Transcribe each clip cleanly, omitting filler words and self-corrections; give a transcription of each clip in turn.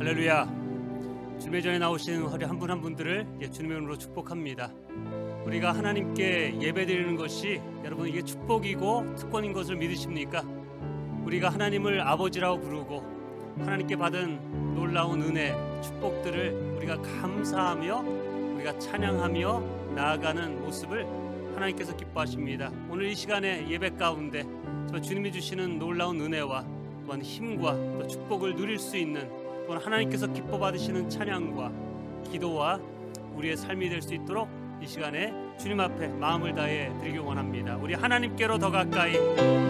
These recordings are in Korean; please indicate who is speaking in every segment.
Speaker 1: 할렐루야. 주님의 전에 나오신 한 분 한 분들을 주님의 이름으로 축복합니다. 우리가 하나님께 예배드리는 것이 여러분 이게 축복이고 특권인 것을 믿으십니까? 우리가 하나님을 아버지라고 부르고 하나님께 받은 놀라운 은혜, 축복들을 우리가 감사하며 우리가 찬양하며 나아가는 모습을 하나님께서 기뻐하십니다. 오늘 이 시간에 예배 가운데 주님이 주시는 놀라운 은혜와 또한 힘과 또 축복을 누릴 수 있는 또한 하나님께서 기뻐 받으시는 찬양과 기도와 우리의 삶이 될 수 있도록 이 시간에 주님 앞에 마음을 다해 드리기 원합니다. 우리 하나님께로 더 가까이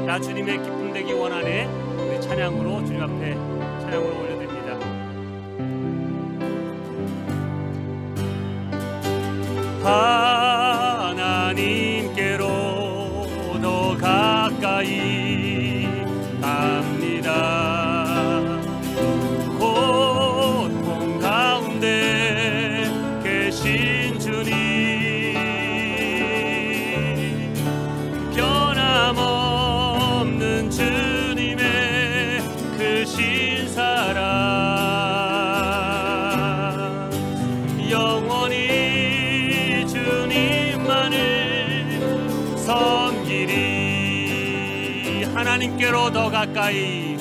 Speaker 1: 나 주님의 기쁨 되기 원하네. 우리 찬양으로 주님 앞에 찬양으로 올려드립니다. 하나님께로 더 가까이 갑니다. 고통 가운데 계신 주님, 변함없는 주님의 크신 사랑, 영원히 주님만을 섬기리. 하나님께로 더 가까이,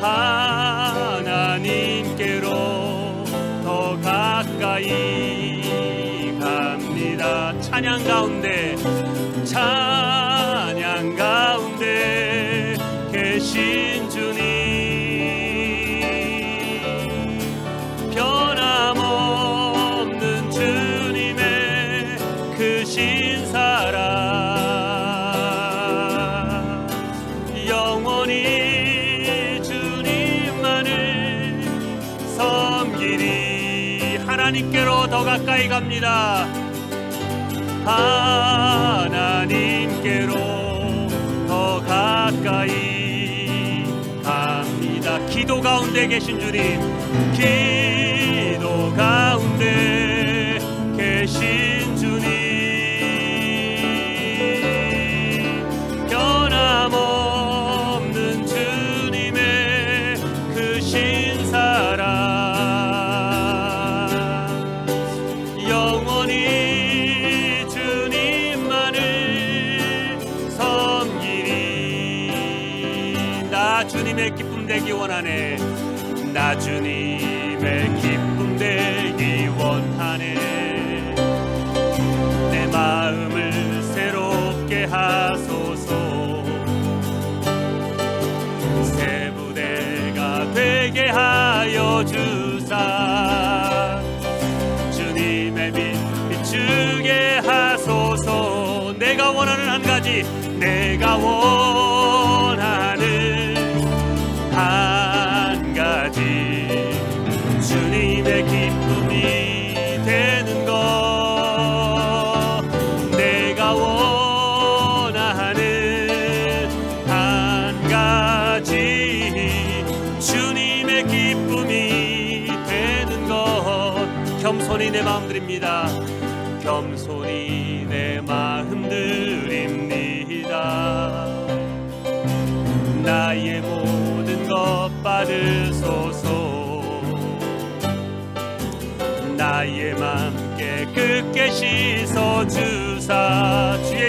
Speaker 1: 하나님께로 더 가까이 갑니다. 찬양 가운데, 찬양 가운데 계신 주님, 변함없는 주님의 크신 사랑, 영원히 하나님께로 더 가까이 갑니다. 하나님께로 더 가까이 갑니다. 기도 가운데 계신 주님, 기도 가운데 계신 주님, 변함없는 주님의 크신 사랑, 주님의 기쁨 되기 원하네. 나 주님의 기쁨 되기 원하네. 내 마음을 새롭게 하소서. 새 부대가 되게 하여 주사. 주님의 빛 비추게 하소서. 내가 원하는 한 가지, 내가 원하는 한 가지, 주님의 기쁨이 되는 것. 내가 원하는 한 가지, 주님의 기쁨이 되는 것. 겸손히 내 마음 드립니다. 겸손히 내 마음 드립니다. 나의 모든 것 받으소서. 나의 맘 깨끗게 씻어주사. 주의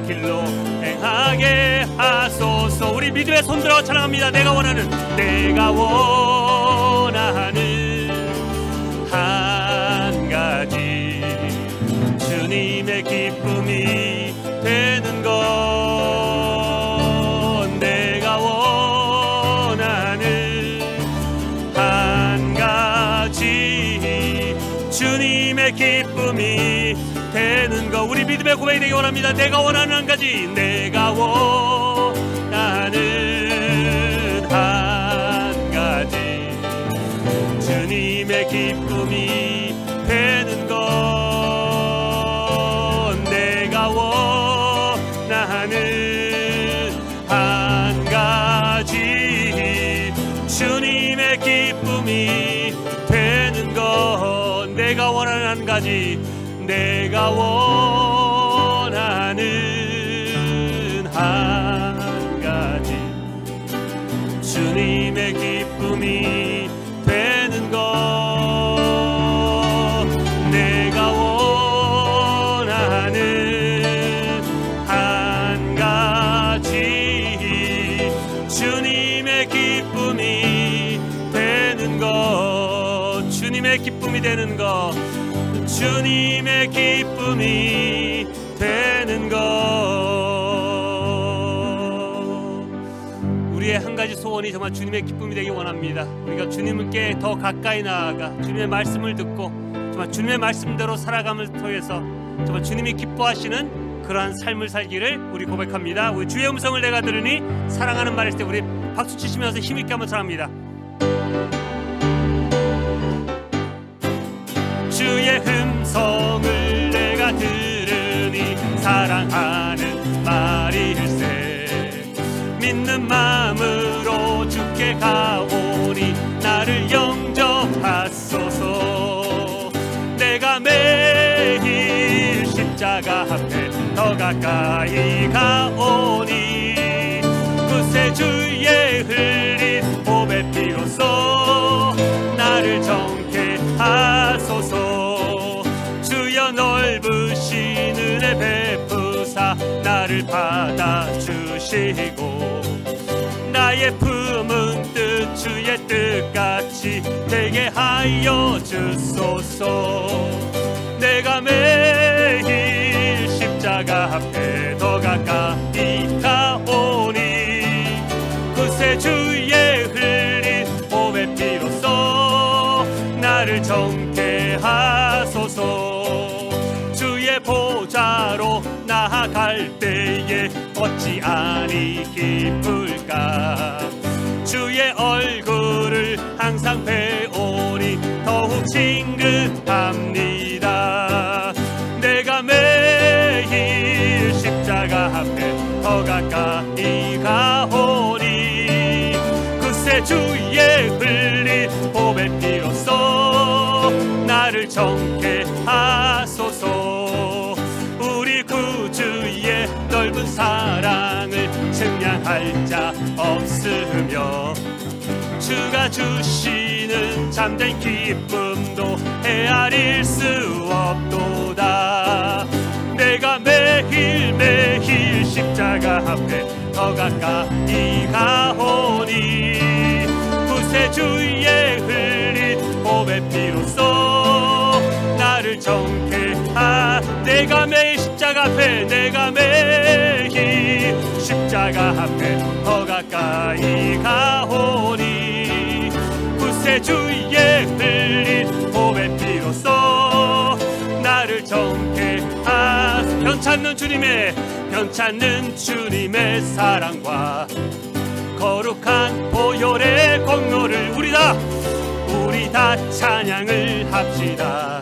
Speaker 1: 길로 행하게 하소서. 우리 믿음의 손들어 찬양합니다. 내가 원하는 한 가지, 주님의 기쁨이 되는 것. 주님의 기쁨이 되는 것. 우리 믿음의 고백이 되기 원합니다. 내가 원하는 한 가지, 내가 원하는 한 가지, 주님의 기쁨이 되는 것. 내가 원하는 한 가지, 주님의 기쁨이 되는 것. 내가 원하는 한 가지, 내가 원하는 한 가지, 주님의 기쁨이 기쁨이 되는 것, 주님의 기쁨이 되는 것. 우리의 한 가지 소원이 정말 주님의 기쁨이 되기 원합니다. 우리가 주님께 더 가까이 나아가 주님의 말씀을 듣고 정말 주님의 말씀대로 살아감을 통해서 정말 주님이 기뻐하시는 그러한 삶을 살기를 우리 고백합니다. 우리 주의 음성을 내가 들으니 사랑하는 말일 때 우리 박수 치시면서 힘있게 한번 찬양합니다. 주의 음성을 내가 들으니 사랑하는 말일세. 믿는 마음으로 주께 가오니 나를 영접하소서. 내가 매일 십자가 앞에 더 가까이 가오니 그새 주의 흘린 보배 피로써 나를 정케 하소서. 주여 넓으신 은혜 베푸사 나를 받아주시고 나의 품은 뜻 주의 뜻같이 되게 하여 주소서. 내가 매일 십자가 앞에 더 가까이 가오니 그새 주의 흘린 보배 피로써 나를 정케 하소서. 주의 보좌로 나아갈 때에 어찌 아니 기쁠까. 주의 얼굴을 항상 배우니 더욱 친근합니다. 내가 매일 십자가 앞에 더 가까이 가오니 그새 주의 흘린 보배 피로써 나를 정케 하소서. 우리 구주의 넓은 사랑을 증량할 자 없으며 주가 주시는 참된 기쁨도 헤아릴 수 없도다. 내가 매일매일 십자가 앞에 더 가까이 가오니 그새 주의 흘린 보배 피로써 나를 정케 내가 매일 십자가 앞에 내가 매일 십자가 앞에 더 가까이 가오니 그새 주의 흘린 보배 피로써 나를 정케 변찮는 주님의 사랑과 거룩한 보혈의 공로를 우리 다 찬양을 합시다.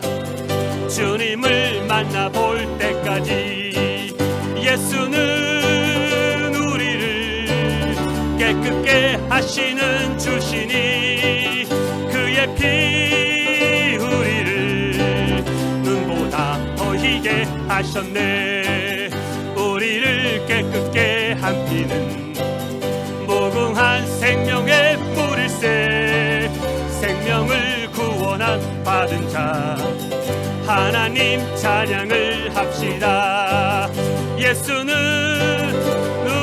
Speaker 1: 주님을 만나볼 때까지 예수는 우리를 깨끗게 하시는 주시니 그의 피 우리를 눈보다 더 희게 하셨네. 우리를 깨끗게 한 피는 무궁한 생명의 뿌릴새. 생명을 구원한 받은 자 하나님 찬양을 합시다. 예수는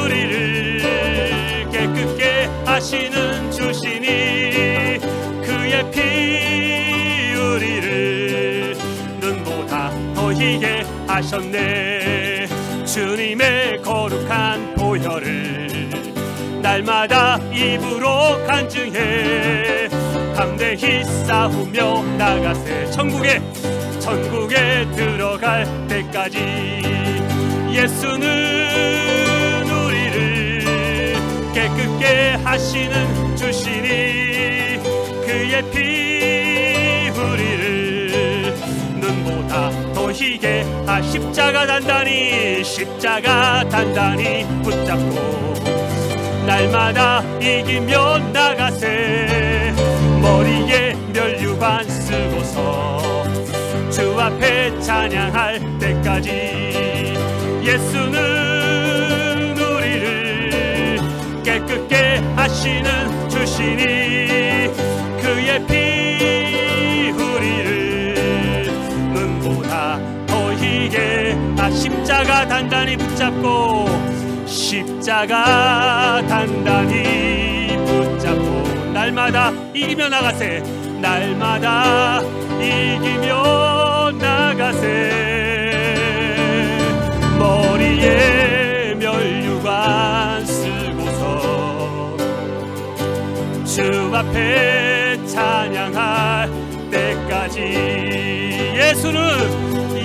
Speaker 1: 우리를 깨끗게 하시는 주시니 그의 피 우리를 눈보다 더 희게 하셨네. 주님의 거룩한 보혈을 날마다 입으로 간증해 담대히 싸우며 나가세. 천국에 들어갈 때까지 예수는 우리를 깨끗게 하시는 주시니 그의 피 우리를 눈보다 더 희게 십자가 단단히 붙잡고 날마다 이기며 나가세. 머리에 면류관 쓰고서 주 앞에 찬양할 때까지 예수는 우리를 깨끗게 하시는 주시니 그의 피 우리를 눈보다 더 희게 십자가 단단히 붙잡고 날마다 이기며 나가세. 날마다 앞에 찬양할 때까지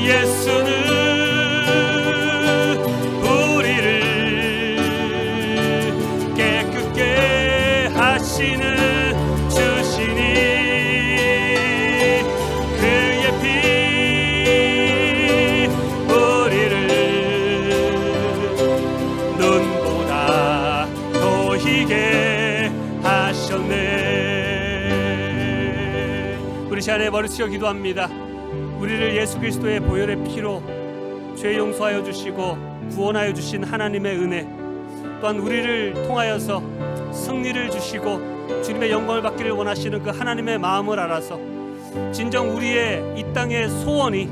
Speaker 1: 예수는 우리를 깨끗게 하시는 주시니 그의 피 우리를 눈보다 더 희게 하셨네. 우리 시간에 머리숙여 기도합니다. 우리를 예수 그리스도의 보혈의 피로 죄 용서하여 주시고 구원하여 주신 하나님의 은혜, 또한 우리를 통하여서 승리를 주시고 주님의 영광을 받기를 원하시는 그 하나님의 마음을 알아서 진정 우리의 이 땅의 소원이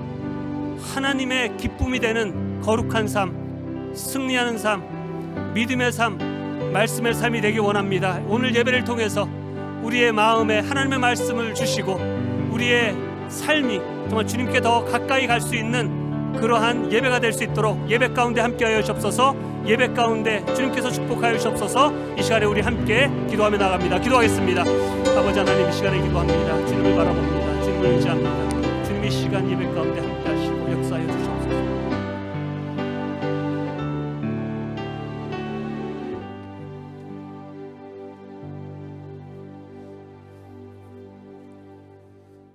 Speaker 1: 하나님의 기쁨이 되는 거룩한 삶, 승리하는 삶, 믿음의 삶, 말씀의 삶이 되기 원합니다. 오늘 예배를 통해서 우리의 마음에 하나님의 말씀을 주시고 우리의 삶이 정말 주님께 더 가까이 갈 수 있는 그러한 예배가 될 수 있도록 예배 가운데 함께하여 주옵소서. 예배 가운데 주님께서 축복하여 주옵소서. 이 시간에 우리 함께 기도하며 나갑니다. 기도하겠습니다. 아버지 하나님, 이 시간에 기도합니다. 주님을 바라봅니다. 주님을 의지합니다. 주님 이 시간 예배 가운데 함께하시고 역사하여 주시옵소서.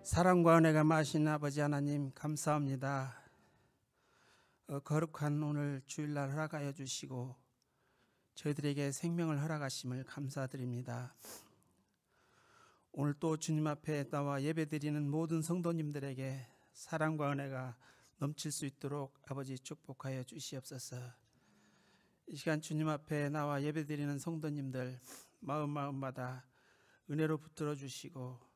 Speaker 2: 사랑과 은혜가 많으신 아버지 하나님, 감사합니다. 거룩한 오늘 주일날 허락하여 주시고 저희들에게 생명을 허락하심을 감사드립니다. 오늘 또 주님 앞에 나와 예배드리는 모든 성도님들에게 사랑과 은혜가 넘칠 수 있도록 아버지 축복하여 주시옵소서. 이 시간 주님 앞에 나와 예배드리는 성도님들 마음마다 은혜로 붙들어 주시고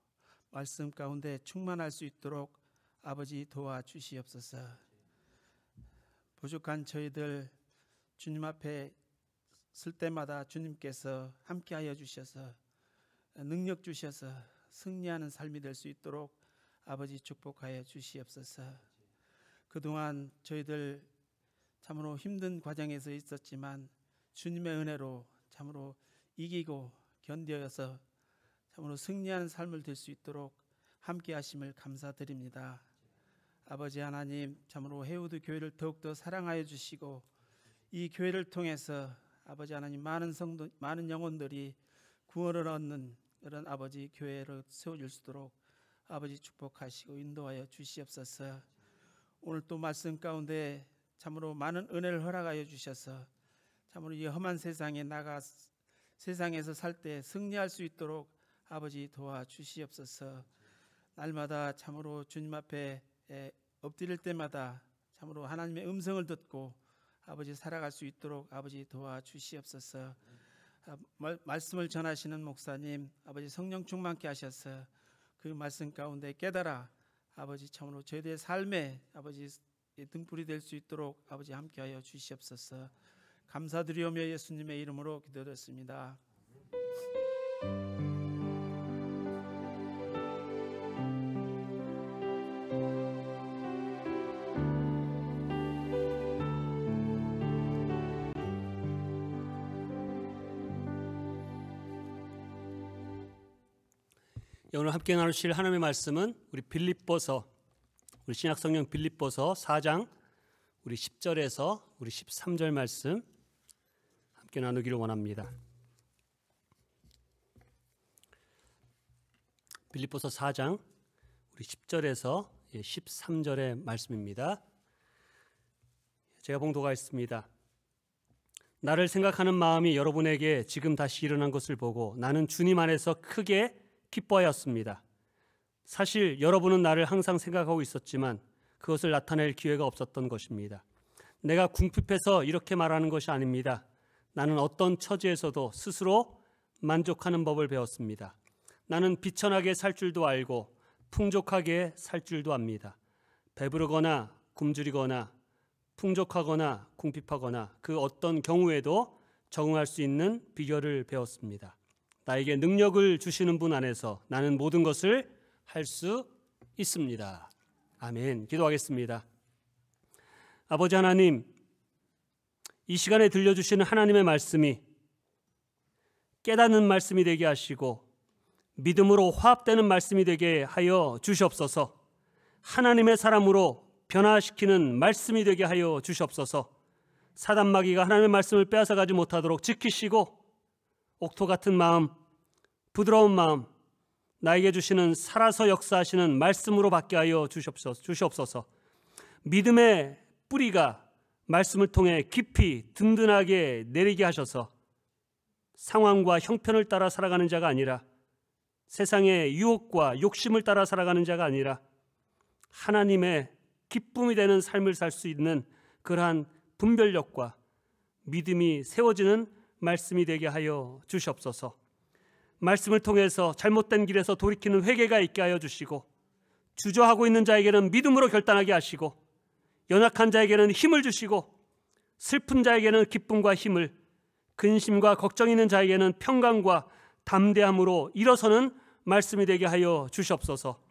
Speaker 2: 말씀 가운데 충만할 수 있도록 아버지 도와주시옵소서. 부족한 저희들 주님 앞에 쓸 때마다 주님께서 함께하여 주셔서 능력 주셔서 승리하는 삶이 될 수 있도록 아버지 축복하여 주시옵소서. 그동안 저희들 참으로 힘든 과정에서 있었지만 주님의 은혜로 참으로 이기고 견뎌서 참으로 승리하는 삶을 될 수 있도록 함께 하심을 감사드립니다. 아버지 하나님, 참으로 해우드 교회를 더욱더 사랑하여 주시고 이 교회를 통해서 아버지 하나님 많은 성도, 많은 영혼들이 구원을 얻는 그런 아버지 교회를 세워줄 수 있도록 아버지 축복하시고 인도하여 주시옵소서. 오늘 또 말씀 가운데 참으로 많은 은혜를 허락하여 주셔서 참으로 이 험한 세상에 나가 세상에서 살 때 승리할 수 있도록 아버지 도와주시옵소서. 날마다 참으로 주님 앞에 엎드릴 때마다 참으로 하나님의 음성을 듣고 아버지 살아갈 수 있도록 아버지 도와주시옵소서. 말씀을 전하시는 목사님 아버지 성령 충만케 하셔서 그 말씀 가운데 깨달아 아버지 참으로 저희들의 삶에 아버지 등불이 될 수 있도록 아버지 함께하여 주시옵소서. 감사드리오며 예수님의 이름으로 기도드렸습니다.
Speaker 1: 오늘 함께 나누실 하나님의 말씀은 우리 신약성경 빌립보서 4장 우리 10절에서 우리 13절 말씀 함께 나누기를 원합니다. 빌립보서 4장 우리 10절에서 13절의 말씀입니다. 제가 봉독하겠습니다. 나를 생각하는 마음이 여러분에게 지금 다시 일어난 것을 보고 나는 주님 안에서 크게 기뻐하였습니다. 사실 여러분은 나를 항상 생각하고 있었지만 그것을 나타낼 기회가 없었던 것입니다. 내가 궁핍해서 이렇게 말하는 것이 아닙니다. 나는 어떤 처지에서도 스스로 만족하는 법을 배웠습니다. 나는 비천하게 살 줄도 알고 풍족하게 살 줄도 압니다. 배부르거나 굶주리거나 풍족하거나 궁핍하거나 그 어떤 경우에도 적응할 수 있는 비결을 배웠습니다. 나에게 능력을 주시는 분 안에서 나는 모든 것을 할 수 있습니다. 아멘. 기도하겠습니다. 아버지 하나님, 이 시간에 들려주시는 하나님의 말씀이 깨닫는 말씀이 되게 하시고 믿음으로 화합되는 말씀이 되게 하여 주시옵소서. 하나님의 사람으로 변화시키는 말씀이 되게 하여 주시옵소서. 사단마귀가 하나님의 말씀을 빼앗아가지 못하도록 지키시고 옥토 같은 마음, 부드러운 마음, 나에게 주시는 살아서 역사하시는 말씀으로 받게 하여 주시옵소서. 믿음의 뿌리가 말씀을 통해 깊이 든든하게 내리게 하셔서 상황과 형편을 따라 살아가는 자가 아니라, 세상의 유혹과 욕심을 따라 살아가는 자가 아니라 하나님의 기쁨이 되는 삶을 살 수 있는 그러한 분별력과 믿음이 세워지는 말씀이 되게 하여 주시옵소서. 말씀을 통해서 잘못된 길에서 돌이키는 회개가 있게 하여 주시고, 주저하고 있는 자에게는 믿음으로 결단하게 하시고, 연약한 자에게는 힘을 주시고, 슬픈 자에게는 기쁨과 힘을, 근심과 걱정 있는 자에게는 평강과 담대함으로 일어서는 말씀이 되게 하여 주시옵소서.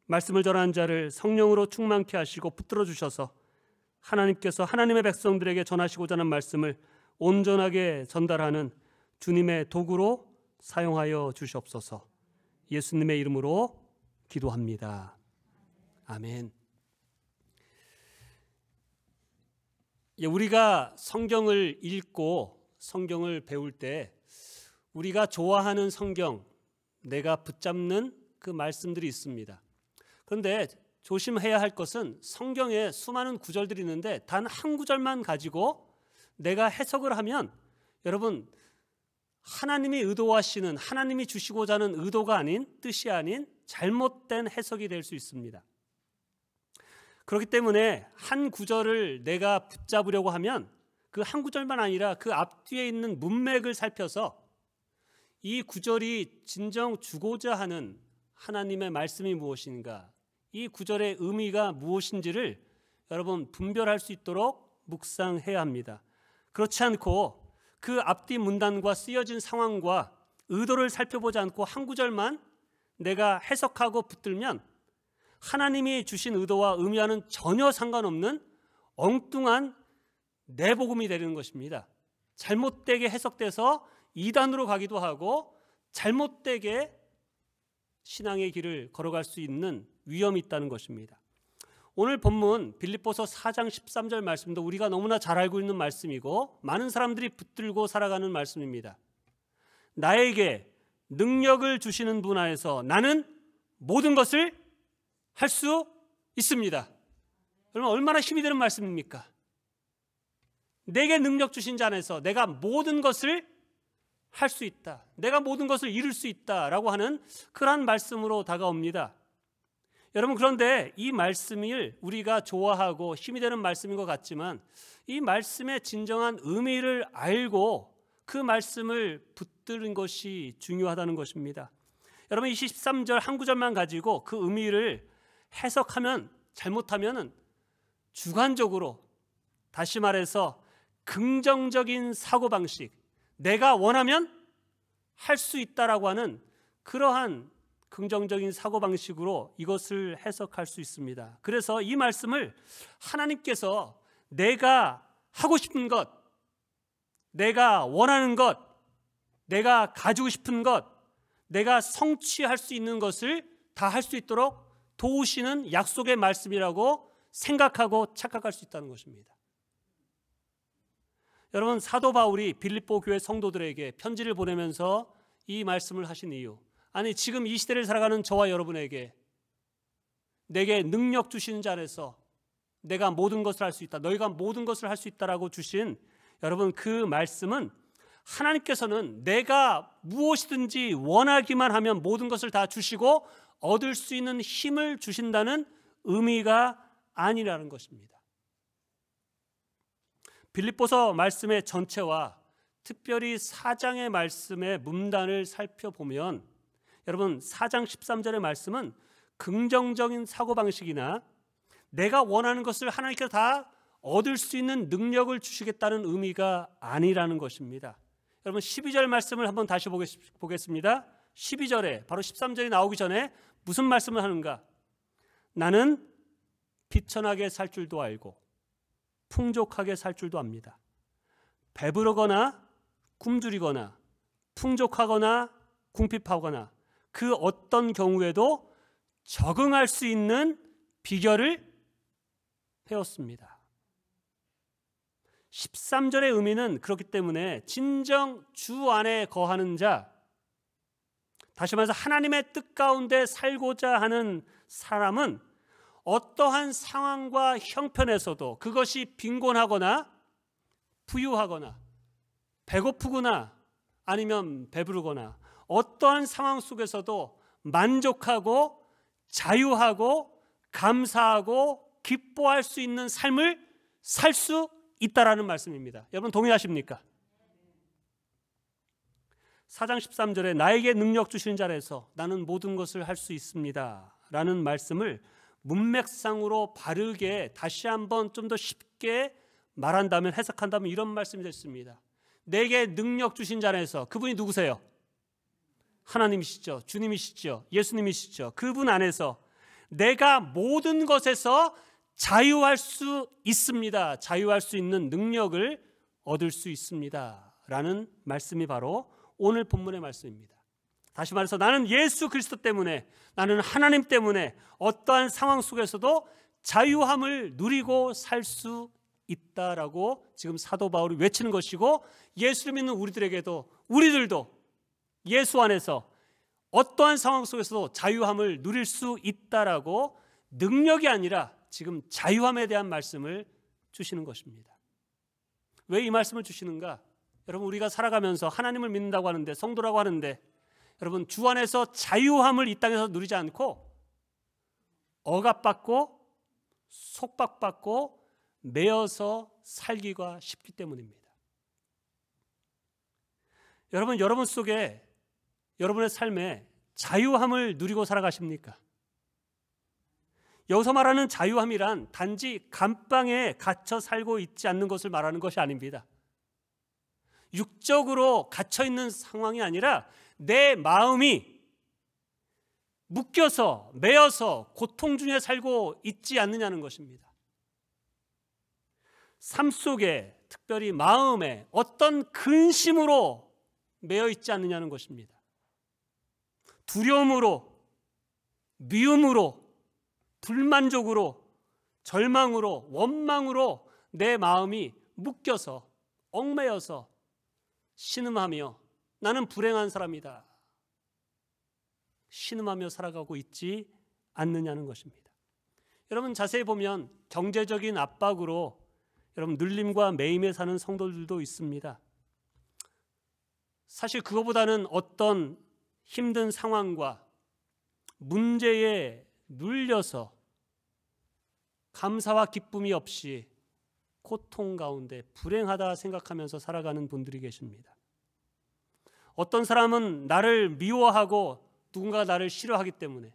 Speaker 1: 말씀을 전하는 자를 성령으로 충만케 하시고 붙들어 주셔서 하나님께서 하나님의 백성들에게 전하시고자 하는 말씀을 온전하게 전달하는 주님의 도구로 사용하여 주시옵소서. 예수님의 이름으로 기도합니다. 아멘. 우리가 성경을 읽고 성경을 배울 때 우리가 좋아하는 성경, 내가 붙잡는 그 말씀들이 있습니다. 그런데 조심해야 할 것은 성경에 수많은 구절들이 있는데 단 한 구절만 가지고 내가 해석을 하면 여러분, 하나님이 의도하시는, 하나님이 주시고자 하는 의도가 아닌, 뜻이 아닌 잘못된 해석이 될 수 있습니다. 그렇기 때문에 한 구절을 내가 붙잡으려고 하면 그 한 구절만 아니라 그 앞뒤에 있는 문맥을 살펴서 이 구절이 진정 주고자 하는 하나님의 말씀이 무엇인가, 이 구절의 의미가 무엇인지를 여러분 분별할 수 있도록 묵상해야 합니다. 그렇지 않고 그 앞뒤 문단과 쓰여진 상황과 의도를 살펴보지 않고 한 구절만 내가 해석하고 붙들면 하나님이 주신 의도와 의미와는 전혀 상관없는 엉뚱한 내복음이 되는 것입니다. 잘못되게 해석돼서 이단으로 가기도 하고 잘못되게 신앙의 길을 걸어갈 수 있는 위험이 있다는 것입니다. 오늘 본문 빌립보서 4장 13절 말씀도 우리가 너무나 잘 알고 있는 말씀이고 많은 사람들이 붙들고 살아가는 말씀입니다. 나에게 능력을 주시는 분 안에서 나는 모든 것을 할 수 있습니다. 여러분, 얼마나 힘이 되는 말씀입니까? 내게 능력 주신 자 안에서 내가 모든 것을 할 수 있다, 내가 모든 것을 이룰 수 있다라고 하는 그러한 말씀으로 다가옵니다. 여러분, 그런데 이 말씀을 우리가 좋아하고 힘이 되는 말씀인 것 같지만 이 말씀의 진정한 의미를 알고 그 말씀을 붙드는 것이 중요하다는 것입니다. 여러분, 이 13절 한 구절만 가지고 그 의미를 해석하면, 잘못하면 주관적으로, 다시 말해서 긍정적인 사고방식, 내가 원하면 할 수 있다라고 하는 그러한 긍정적인 사고방식으로 이것을 해석할 수 있습니다. 그래서 이 말씀을 하나님께서 내가 하고 싶은 것, 내가 원하는 것, 내가 가지고 싶은 것, 내가 성취할 수 있는 것을 다 할 수 있도록 도우시는 약속의 말씀이라고 생각하고 착각할 수 있다는 것입니다. 여러분, 사도 바울이 빌립보 교회 성도들에게 편지를 보내면서 이 말씀을 하신 이유, 아니 지금 이 시대를 살아가는 저와 여러분에게 내게 능력 주시는 자 안에서 내가 모든 것을 할 수 있다, 너희가 모든 것을 할 수 있다라고 주신 여러분 그 말씀은 하나님께서는 내가 무엇이든지 원하기만 하면 모든 것을 다 주시고 얻을 수 있는 힘을 주신다는 의미가 아니라는 것입니다. 빌립보서 말씀의 전체와 특별히 4장의 말씀의 문단을 살펴보면 여러분 4장 13절의 말씀은 긍정적인 사고방식이나 내가 원하는 것을 하나님께서 다 얻을 수 있는 능력을 주시겠다는 의미가 아니라는 것입니다. 여러분 12절 말씀을 한번 다시 보겠습니다. 12절에 바로 13절이 나오기 전에 무슨 말씀을 하는가? 나는 비천하게 살 줄도 알고 풍족하게 살 줄도 압니다. 배부르거나 굶주리거나 풍족하거나 궁핍하거나 그 어떤 경우에도 적응할 수 있는 비결을 배웠습니다. 13절의 의미는 그렇기 때문에 진정 주 안에 거하는 자, 다시 말해서 하나님의 뜻 가운데 살고자 하는 사람은 어떠한 상황과 형편에서도 그것이 빈곤하거나 부유하거나 배고프거나 아니면 배부르거나 어떠한 상황 속에서도 만족하고 자유하고 감사하고 기뻐할 수 있는 삶을 살 수 있다라는 말씀입니다. 여러분 동의하십니까? 4장 13절에 나에게 능력 주시는 자라서 나는 모든 것을 할 수 있습니다 라는 말씀을 문맥상으로 바르게 다시 한번 좀 더 쉽게 말한다면, 해석한다면 이런 말씀이 됐습니다. 내게 능력 주신 자라서, 그분이 누구세요? 하나님이시죠. 주님이시죠. 예수님이시죠. 그분 안에서 내가 모든 것에서 자유할 수 있습니다. 자유할 수 있는 능력을 얻을 수 있습니다 라는 말씀이 바로 오늘 본문의 말씀입니다. 다시 말해서 나는 예수 그리스도 때문에, 나는 하나님 때문에 어떠한 상황 속에서도 자유함을 누리고 살 수 있다라고 지금 사도 바울이 외치는 것이고, 예수를 믿는 우리들도 예수 안에서 어떠한 상황 속에서도 자유함을 누릴 수 있다라고, 능력이 아니라 지금 자유함에 대한 말씀을 주시는 것입니다. 왜 이 말씀을 주시는가? 여러분, 우리가 살아가면서 하나님을 믿는다고 하는데, 성도라고 하는데, 여러분 주 안에서 자유함을 이 땅에서 누리지 않고 억압받고 속박받고 매여서 살기가 쉽기 때문입니다. 여러분 속에, 여러분의 삶에 자유함을 누리고 살아가십니까? 여기서 말하는 자유함이란 단지 감방에 갇혀 살고 있지 않는 것을 말하는 것이 아닙니다. 육적으로 갇혀 있는 상황이 아니라 내 마음이 묶여서 매여서 고통 중에 살고 있지 않느냐는 것입니다. 삶 속에, 특별히 마음에 어떤 근심으로 매여 있지 않느냐는 것입니다. 두려움으로, 미움으로, 불만족으로, 절망으로, 원망으로 내 마음이 묶여서 얽매여서 신음하며 나는 불행한 사람이다, 신음하며 살아가고 있지 않느냐는 것입니다. 여러분 자세히 보면 경제적인 압박으로 여러분 눌림과 매임에 사는 성도들도 있습니다. 사실 그거보다는 어떤 힘든 상황과 문제에 눌려서 감사와 기쁨이 없이 고통 가운데 불행하다 생각하면서 살아가는 분들이 계십니다. 어떤 사람은 나를 미워하고 누군가가 나를 싫어하기 때문에,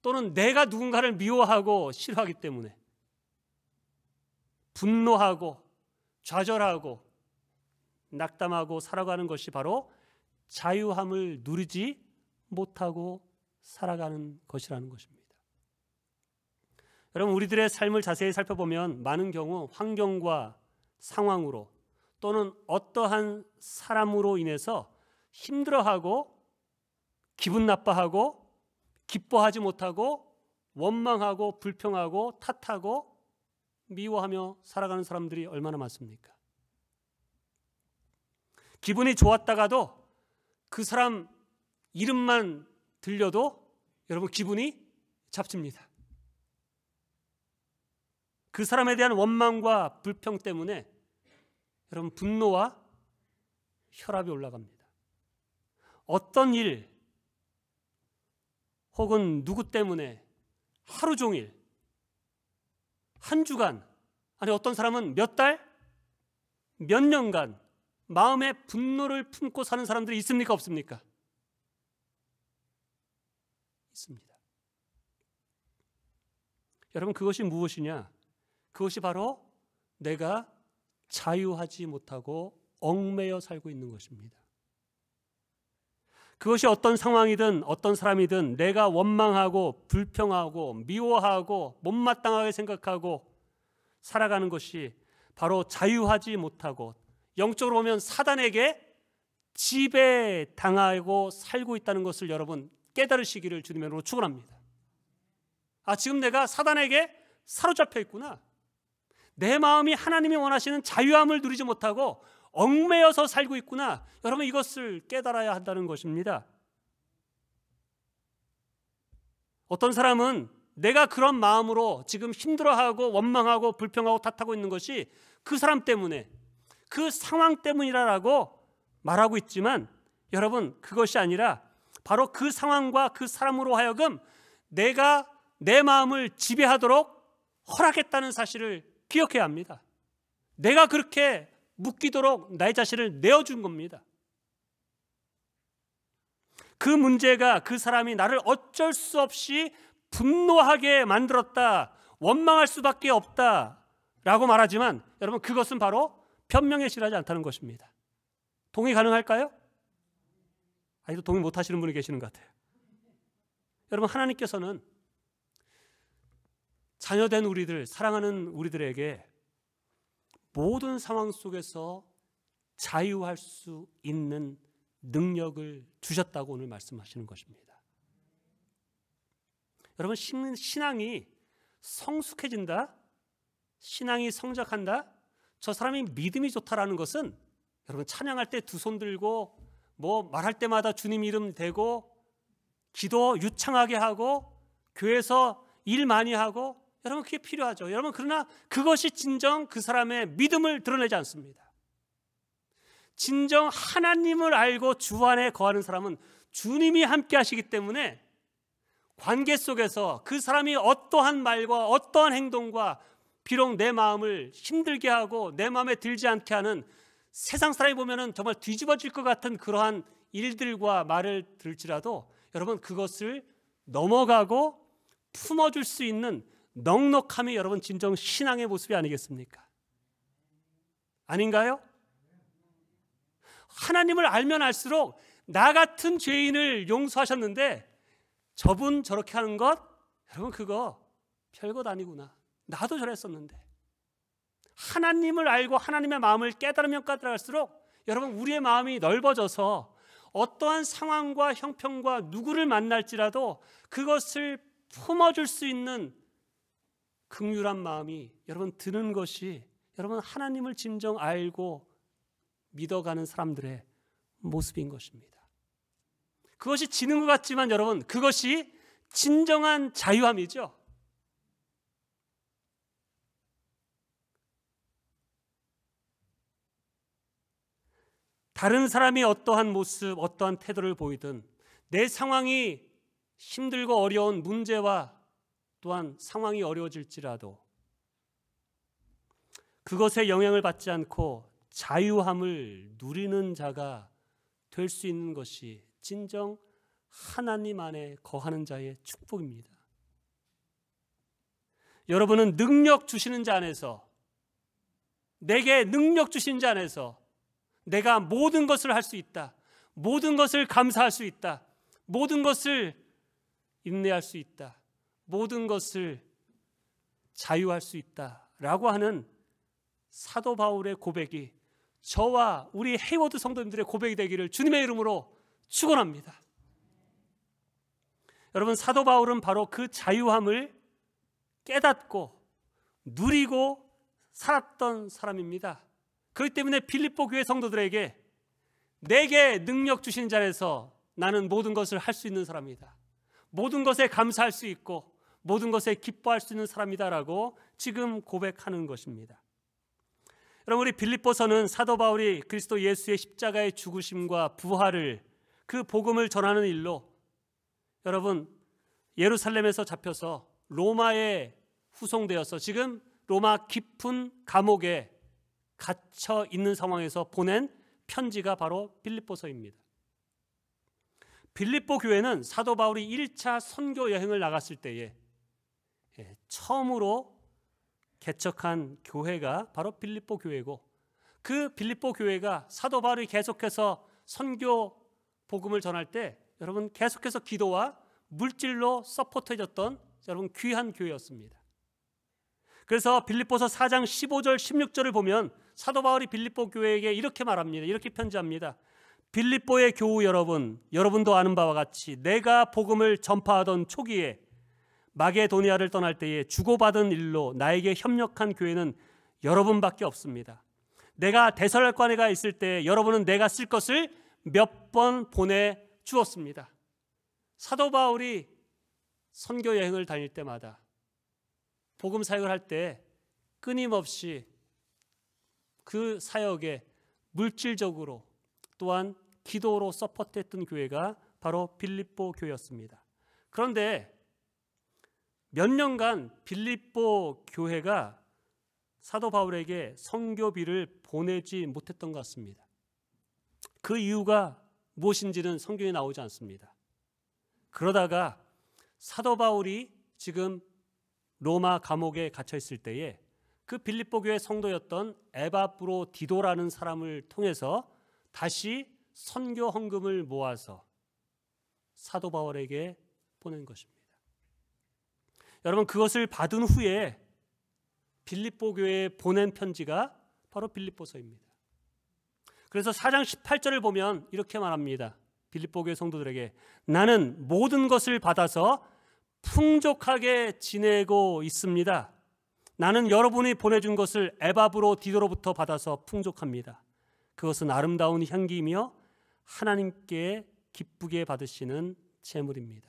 Speaker 1: 또는 내가 누군가를 미워하고 싫어하기 때문에 분노하고 좌절하고 낙담하고 살아가는 것이 바로 자유함을 누리지 못하고 살아가는 것이라는 것입니다. 여러분, 우리들의 삶을 자세히 살펴보면 많은 경우 환경과 상황으로 또는 어떠한 사람으로 인해서 힘들어하고 기분 나빠하고 기뻐하지 못하고 원망하고 불평하고 탓하고 미워하며 살아가는 사람들이 얼마나 많습니까? 기분이 좋았다가도 그 사람 이름만 들려도 여러분 기분이 잡칩니다. 그 사람에 대한 원망과 불평 때문에 여러분 분노와 혈압이 올라갑니다. 어떤 일 혹은 누구 때문에 하루 종일, 한 주간, 아니 어떤 사람은 몇 달, 몇 년간 마음에 분노를 품고 사는 사람들이 있습니까? 없습니까? 있습니다. 여러분 그것이 무엇이냐? 그것이 바로 내가 자유하지 못하고 얽매여 살고 있는 것입니다. 그것이 어떤 상황이든 어떤 사람이든 내가 원망하고 불평하고 미워하고 못마땅하게 생각하고 살아가는 것이 바로 자유하지 못하고, 영적으로 보면 사단에게 지배당하고 살고 있다는 것을 여러분 깨달으시기를 주님의 이름으로 축원합니다. 지금 내가 사단에게 사로잡혀 있구나. 내 마음이 하나님이 원하시는 자유함을 누리지 못하고 얽매여서 살고 있구나. 여러분 이것을 깨달아야 한다는 것입니다. 어떤 사람은 내가 그런 마음으로 지금 힘들어하고 원망하고 불평하고 탓하고 있는 것이 그 사람 때문에, 그 상황 때문이라고 말하고 있지만 여러분 그것이 아니라 바로 그 상황과 그 사람으로 하여금 내가 내 마음을 지배하도록 허락했다는 사실을 기억해야 합니다. 내가 그렇게 묶이도록 나의 자신을 내어준 겁니다. 그 문제가 그 사람이 나를 어쩔 수 없이 분노하게 만들었다, 원망할 수밖에 없다 라고 말하지만 여러분 그것은 바로 변명에 실하지 않다는 것입니다. 동의 가능할까요? 아직도 동의 못하시는 분이 계시는 것 같아요. 여러분 하나님께서는 자녀된 우리들, 사랑하는 우리들에게 모든 상황 속에서 자유할 수 있는 능력을 주셨다고 오늘 말씀하시는 것입니다. 여러분 신앙이 성숙해진다, 신앙이 성장한다, 저 사람이 믿음이 좋다라는 것은 여러분 찬양할 때 두 손 들고 말할 때마다 주님 이름 대고 기도 유창하게 하고 교회에서 일 많이 하고 여러분 그게 필요하죠. 여러분 그러나 그것이 진정 그 사람의 믿음을 드러내지 않습니다. 진정 하나님을 알고 주 안에 거하는 사람은 주님이 함께 하시기 때문에 관계 속에서 그 사람이 어떠한 말과 어떠한 행동과 비록 내 마음을 힘들게 하고 내 마음에 들지 않게 하는 세상 사람이 보면은 정말 뒤집어질 것 같은 그러한 일들과 말을 들을지라도 여러분 그것을 넘어가고 품어줄 수 있는 넉넉함이 여러분 진정 신앙의 모습이 아니겠습니까? 아닌가요? 하나님을 알면 알수록 나 같은 죄인을 용서하셨는데 저분 저렇게 하는 것 여러분 그거 별것 아니구나. 나도 저랬었는데. 하나님을 알고 하나님의 마음을 깨달으면 깨달을수록 여러분 우리의 마음이 넓어져서 어떠한 상황과 형편과 누구를 만날지라도 그것을 품어줄 수 있는 긍휼한 마음이 여러분 드는 것이 여러분 하나님을 진정 알고 믿어가는 사람들의 모습인 것입니다. 그것이 지는 것 같지만 여러분 그것이 진정한 자유함이죠. 다른 사람이 어떠한 모습, 어떠한 태도를 보이든 내 상황이 힘들고 어려운 문제와 또한 상황이 어려워질지라도 그것에 영향을 받지 않고 자유함을 누리는 자가 될 수 있는 것이 진정 하나님 안에 거하는 자의 축복입니다. 여러분은 능력 주시는 자 안에서, 내게 능력 주신 자 안에서 내가 모든 것을 할 수 있다, 모든 것을 감사할 수 있다, 모든 것을 인내할 수 있다, 모든 것을 자유할 수 있다라고 하는 사도 바울의 고백이 저와 우리 헤이워드 성도님들의 고백이 되기를 주님의 이름으로 축원합니다. 여러분 사도 바울은 바로 그 자유함을 깨닫고 누리고 살았던 사람입니다. 그렇기 때문에 빌립보 교회 성도들에게 내게 능력 주신 자에서 나는 모든 것을 할 수 있는 사람이다, 모든 것에 감사할 수 있고 모든 것에 기뻐할 수 있는 사람이다라고 지금 고백하는 것입니다. 여러분 우리 빌립보서는 사도 바울이 그리스도 예수의 십자가의 죽으심과 부활을 그 복음을 전하는 일로 여러분 예루살렘에서 잡혀서 로마에 후송되어서 지금 로마 깊은 감옥에 갇혀 있는 상황에서 보낸 편지가 바로 빌립보서입니다. 빌립보 교회는 사도 바울이 1차 선교 여행을 나갔을 때에 처음으로 개척한 교회가 바로 빌립보 교회고, 그 빌립보 교회가 사도 바울이 계속해서 선교 복음을 전할 때 여러분 계속해서 기도와 물질로 서포트해줬던 여러분 귀한 교회였습니다. 그래서 빌립보서 4장 15절 16절을 보면 사도 바울이 빌립보 교회에게 이렇게 말합니다. 이렇게 편지합니다. 빌립보의 교우 여러분, 여러분도 아는 바와 같이 내가 복음을 전파하던 초기에 마게도니아를 떠날 때에 주고받은 일로 나에게 협력한 교회는 여러분밖에 없습니다. 내가 데살로니가에 가 있을 때 여러분은 내가 쓸 것을 몇 번 보내주었습니다. 사도 바울이 선교 여행을 다닐 때마다 복음 사역을 할 때 끊임없이 그 사역에 물질적으로 또한 기도로 서포트했던 교회가 바로 빌립보 교회였습니다. 그런데 몇 년간 빌립보 교회가 사도 바울에게 선교비를 보내지 못했던 것 같습니다. 그 이유가 무엇인지는 성경에 나오지 않습니다. 그러다가 사도 바울이 지금 로마 감옥에 갇혀 있을 때에 그 빌립보 교회 성도였던 에바브로디도라는 사람을 통해서 다시 선교 헌금을 모아서 사도 바울에게 보낸 것입니다. 여러분, 그것을 받은 후에 빌립보 교회에 보낸 편지가 바로 빌립보서입니다. 그래서 4장 18절을 보면 이렇게 말합니다. 빌립보 교회 성도들에게 나는 모든 것을 받아서 풍족하게 지내고 있습니다. 나는 여러분이 보내준 것을 에바브로디도로부터 받아서 풍족합니다. 그것은 아름다운 향기이며 하나님께 기쁘게 받으시는 제물입니다.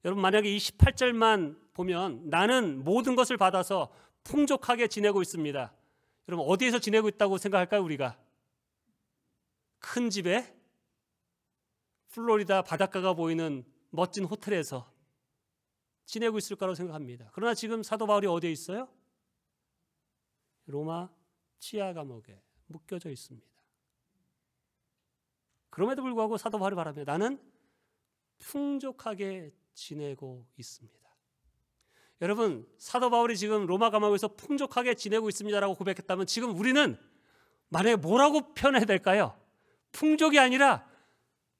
Speaker 1: 여러분, 만약에 이 18절만 보면 나는 모든 것을 받아서 풍족하게 지내고 있습니다. 여러분, 어디에서 지내고 있다고 생각할까요? 우리가 큰 집에 플로리다 바닷가가 보이는 멋진 호텔에서 지내고 있을 거라고 생각합니다. 그러나 지금 사도 바울이 어디에 있어요? 로마 치아 감옥에 묶여져 있습니다. 그럼에도 불구하고 사도 바울이 말합니다. 나는 풍족하게 지내고 있습니다. 여러분, 사도 바울이 지금 로마 감옥에서 풍족하게 지내고 있습니다라고 고백했다면 지금 우리는 만약에 뭐라고 표현해야 될까요? 풍족이 아니라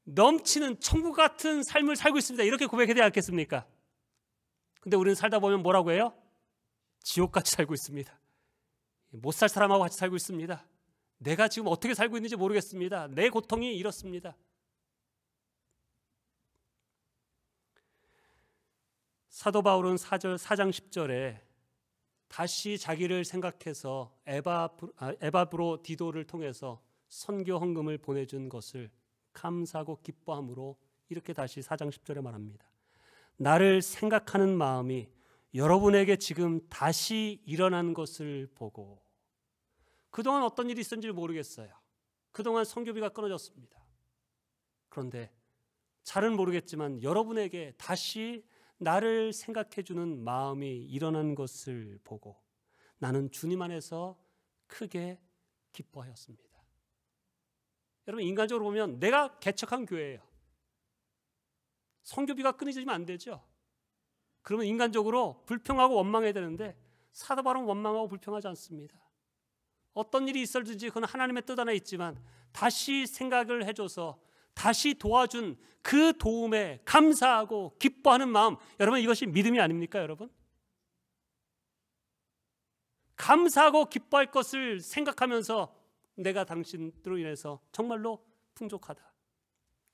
Speaker 1: 넘치는 천국 같은 삶을 살고 있습니다. 이렇게 고백해야 되지 않겠습니까? 근데 우리는 살다 보면 뭐라고 해요? 지옥같이 살고 있습니다. 못 살 사람하고 같이 살고 있습니다. 내가 지금 어떻게 살고 있는지 모르겠습니다. 내 고통이 이렇습니다. 사도 바울은 4장 10절에 다시 자기를 생각해서 에바브로디도를 통해서 선교 헌금을 보내준 것을 감사하고 기뻐함으로 이렇게 다시 4장 10절에 말합니다. 나를 생각하는 마음이 여러분에게 지금 다시 일어난 것을 보고, 그동안 어떤 일이 있었는지 모르겠어요. 그동안 선교비가 끊어졌습니다. 그런데 잘은 모르겠지만 여러분에게 다시 나를 생각해주는 마음이 일어난 것을 보고 나는 주님 안에서 크게 기뻐하였습니다. 여러분, 인간적으로 보면 내가 개척한 교회예요. 선교비가 끊어지면 안 되죠. 그러면 인간적으로 불평하고 원망해야 되는데 사도 바울은 원망하고 불평하지 않습니다. 어떤 일이 있었든지 그건 하나님의 뜻 안에 있지만 다시 생각을 해줘서 다시 도와준 그 도움에 감사하고 기뻐하는 마음, 여러분, 이것이 믿음이 아닙니까? 여러분, 감사하고 기뻐할 것을 생각하면서 내가 당신들로 인해서 정말로 풍족하다,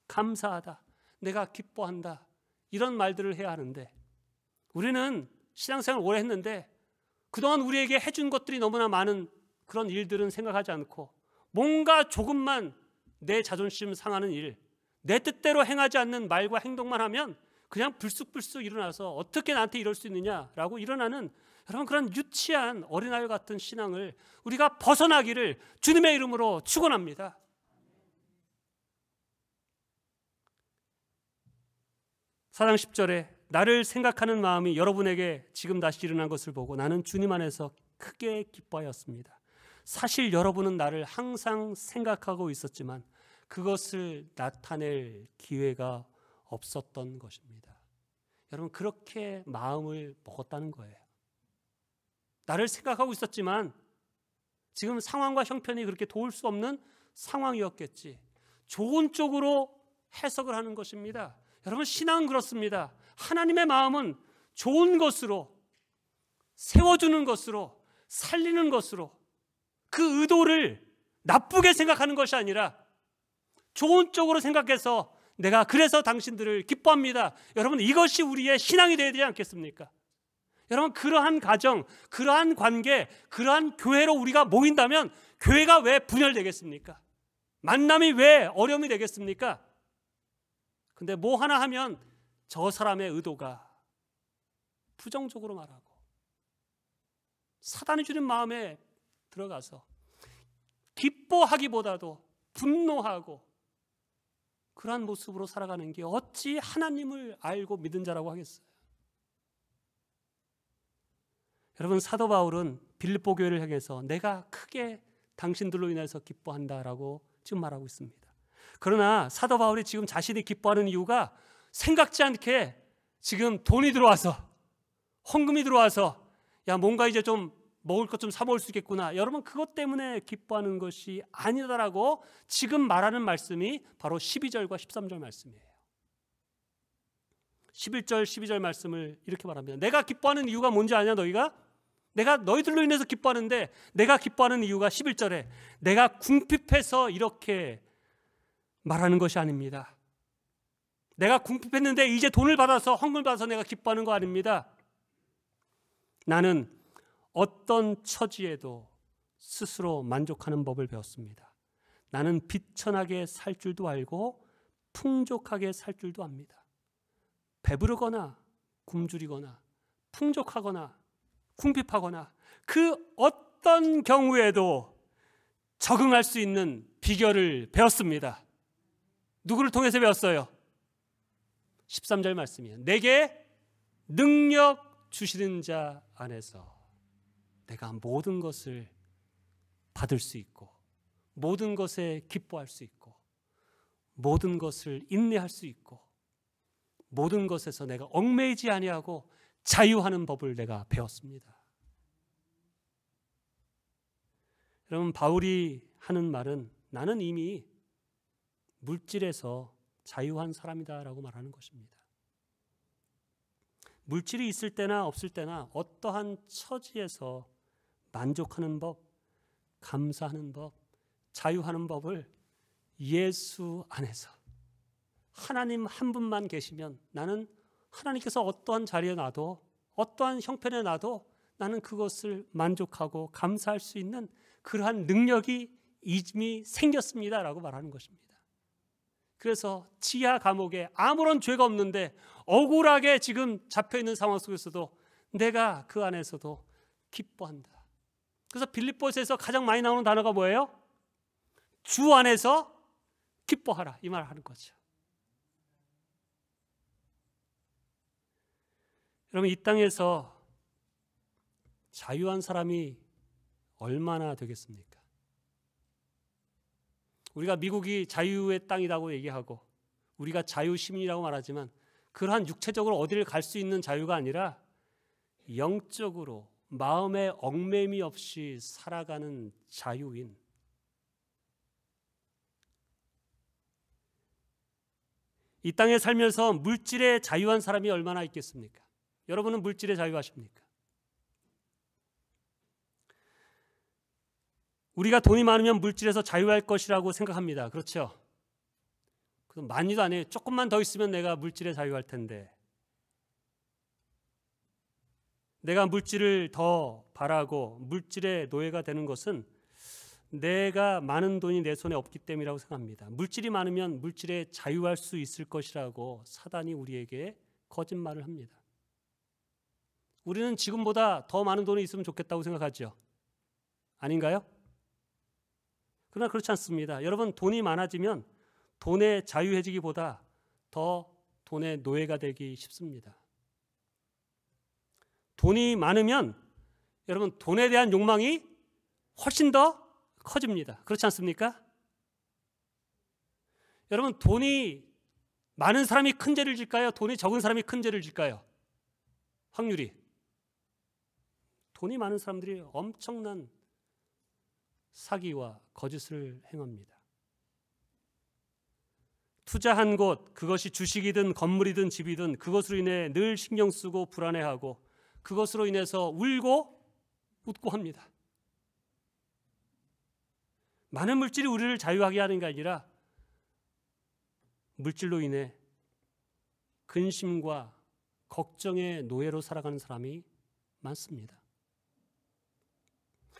Speaker 1: 감사하다, 내가 기뻐한다, 이런 말들을 해야 하는데 우리는 신앙생활을 오래 했는데 그동안 우리에게 해준 것들이 너무나 많은 그런 일들은 생각하지 않고 뭔가 조금만 내 자존심 상하는 일, 내 뜻대로 행하지 않는 말과 행동만 하면 그냥 불쑥불쑥 일어나서 어떻게 나한테 이럴 수 있느냐라고 일어나는 여러분 그런 유치한 어린아이 같은 신앙을 우리가 벗어나기를 주님의 이름으로 축원합니다. 사장 10절에 나를 생각하는 마음이 여러분에게 지금 다시 일어난 것을 보고 나는 주님 안에서 크게 기뻐하였습니다. 사실 여러분은 나를 항상 생각하고 있었지만 그것을 나타낼 기회가 없었던 것입니다. 여러분, 그렇게 마음을 먹었다는 거예요. 나를 생각하고 있었지만 지금 상황과 형편이 그렇게 도울 수 없는 상황이었겠지. 좋은 쪽으로 해석을 하는 것입니다. 여러분, 신앙은 그렇습니다. 하나님의 마음은 좋은 것으로, 세워주는 것으로, 살리는 것으로, 그 의도를 나쁘게 생각하는 것이 아니라 좋은 쪽으로 생각해서 내가 그래서 당신들을 기뻐합니다. 여러분, 이것이 우리의 신앙이 되어야 되지 않겠습니까? 여러분, 그러한 가정, 그러한 관계, 그러한 교회로 우리가 모인다면 교회가 왜 분열되겠습니까? 만남이 왜 어려움이 되겠습니까? 근데 뭐 하나 하면 저 사람의 의도가 부정적으로 말하고 사단이 주는 마음에 들어가서 기뻐하기보다도 분노하고 그러한 모습으로 살아가는 게 어찌 하나님을 알고 믿은 자라고 하겠어요? 여러분, 사도 바울은 빌립보 교회를 향해서 내가 크게 당신들로 인해서 기뻐한다라고 지금 말하고 있습니다. 그러나 사도 바울이 지금 자신이 기뻐하는 이유가 생각지 않게 지금 돈이 들어와서, 헌금이 들어와서 야, 뭔가 이제 좀 먹을 것 좀 사 먹을 수 있겠구나, 여러분, 그것 때문에 기뻐하는 것이 아니다라고 지금 말하는 말씀이 바로 12절과 13절 말씀이에요. 11절 12절 말씀을 이렇게 말합니다. 내가 기뻐하는 이유가 뭔지 아냐 너희가? 내가 너희들로 인해서 기뻐하는데, 내가 기뻐하는 이유가 11절에 내가 궁핍해서 이렇게 말하는 것이 아닙니다. 내가 궁핍했는데 이제 돈을 받아서, 헌금을 받아서 내가 기뻐하는 거 아닙니다. 나는 어떤 처지에도 스스로 만족하는 법을 배웠습니다. 나는 비천하게 살 줄도 알고 풍족하게 살 줄도 압니다. 배부르거나 굶주리거나 풍족하거나 궁핍하거나 그 어떤 경우에도 적응할 수 있는 비결을 배웠습니다. 누구를 통해서 배웠어요? 13절 말씀이에요. 내게 능력 주시는 자 안에서 내가 모든 것을 받을 수 있고, 모든 것에 기뻐할 수 있고, 모든 것을 인내할 수 있고, 모든 것에서 내가 얽매이지 아니하고 자유하는 법을 내가 배웠습니다. 여러분, 바울이 하는 말은 나는 이미 물질에서 자유한 사람이다라고 말하는 것입니다. 물질이 있을 때나 없을 때나 어떠한 처지에서 만족하는 법, 감사하는 법, 자유하는 법을 예수 안에서 하나님 한 분만 계시면 나는 하나님께서 어떠한 자리에 놔도, 어떠한 형편에 놔도 나는 그것을 만족하고 감사할 수 있는 그러한 능력이 이미 생겼습니다라고 말하는 것입니다. 그래서 지하 감옥에 아무런 죄가 없는데 억울하게 지금 잡혀있는 상황 속에서도 내가 그 안에서도 기뻐한다. 그래서 빌립보서에서 가장 많이 나오는 단어가 뭐예요? 주 안에서 기뻐하라, 이 말을 하는 거죠. 여러분, 이 땅에서 자유한 사람이 얼마나 되겠습니까? 우리가 미국이 자유의 땅이라고 얘기하고 우리가 자유시민이라고 말하지만 그러한 육체적으로 어디를 갈 수 있는 자유가 아니라 영적으로 마음에 얽매임이 없이 살아가는 자유인, 이 땅에 살면서 물질에 자유한 사람이 얼마나 있겠습니까? 여러분은 물질에 자유하십니까? 우리가 돈이 많으면 물질에서 자유할 것이라고 생각합니다. 그렇죠? 그럼 많이도 아니에요. 조금만 더 있으면 내가 물질에 자유할 텐데, 내가 물질을 더 바라고 물질의 노예가 되는 것은 내가 많은 돈이 내 손에 없기 때문이라고 생각합니다. 물질이 많으면 물질에 자유할 수 있을 것이라고 사단이 우리에게 거짓말을 합니다. 우리는 지금보다 더 많은 돈이 있으면 좋겠다고 생각하죠. 아닌가요? 그러나 그렇지 않습니다. 여러분, 돈이 많아지면 돈에 자유해지기보다 더 돈의 노예가 되기 쉽습니다. 돈이 많으면 여러분, 돈에 대한 욕망이 훨씬 더 커집니다. 그렇지 않습니까? 여러분, 돈이 많은 사람이 큰 죄를 질까요? 돈이 적은 사람이 큰 죄를 질까요? 확률이. 돈이 많은 사람들이 엄청난 사기와 거짓을 행합니다. 투자한 곳, 그것이 주식이든 건물이든 집이든 그것으로 인해 늘 신경 쓰고 불안해하고 그것으로 인해서 울고 웃고 합니다. 많은 물질이 우리를 자유하게 하는 게 아니라 물질로 인해 근심과 걱정의 노예로 살아가는 사람이 많습니다.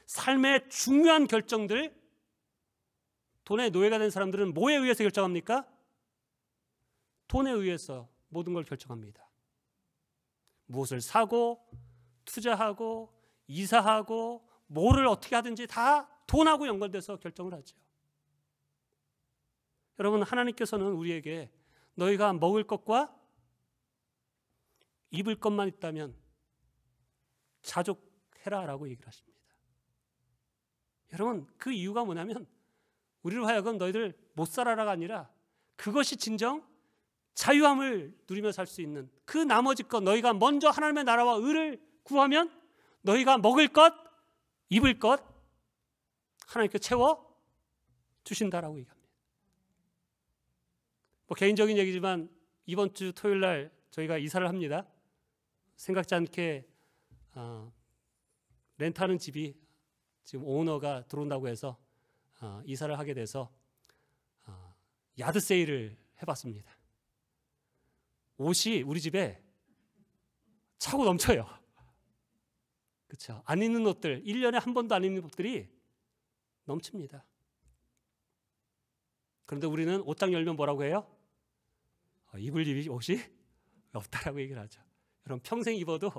Speaker 1: 삶의 중요한 결정들, 돈의 노예가 된 사람들은 뭐에 의해서 결정합니까? 돈에 의해서 모든 걸 결정합니다. 무엇을 사고, 투자하고, 이사하고, 뭐를 어떻게 하든지 다 돈하고 연관돼서 결정을 하죠. 여러분, 하나님께서는 우리에게 너희가 먹을 것과 입을 것만 있다면 자족해라 라고 얘기를 하십니다. 여러분, 그 이유가 뭐냐면 우리로 하여금 너희들 못 살아라가 아니라 그것이 진정 자유함을 누리며 살 수 있는 그 나머지 것, 너희가 먼저 하나님의 나라와 의를 구하면 너희가 먹을 것, 입을 것 하나님께 채워 주신다라고 얘기합니다. 뭐 개인적인 얘기지만 이번 주 토요일 날 저희가 이사를 합니다. 생각지 않게 렌트하는 집이 지금 오너가 들어온다고 해서 이사를 하게 돼서 야드 세일을 해봤습니다. 옷이 우리 집에 차고 넘쳐요. 그렇죠? 안 입는 옷들, 1년에 한 번도 안 입는 옷들이 넘칩니다. 그런데 우리는 옷장 열면 뭐라고 해요? 입을 옷이 없다라고 얘기를 하죠. 여러분, 평생 입어도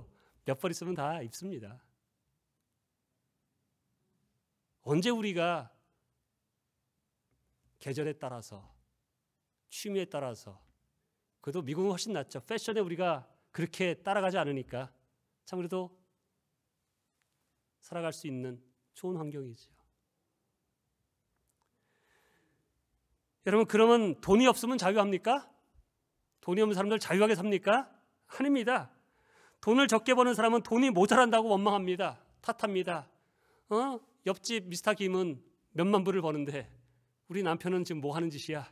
Speaker 1: 몇 벌 있으면 다 입습니다. 언제 우리가 계절에 따라서, 취미에 따라서, 그래도 미국은 훨씬 낫죠. 패션에 우리가 그렇게 따라가지 않으니까 참 그래도 살아갈 수 있는 좋은 환경이죠. 여러분, 그러면 돈이 없으면 자유합니까? 돈이 없는 사람들 자유하게 삽니까? 아닙니다. 돈을 적게 버는 사람은 돈이 모자란다고 원망합니다. 탓합니다. 옆집 미스터 김은 몇만 불을 버는데 우리 남편은 지금 뭐 하는 짓이야?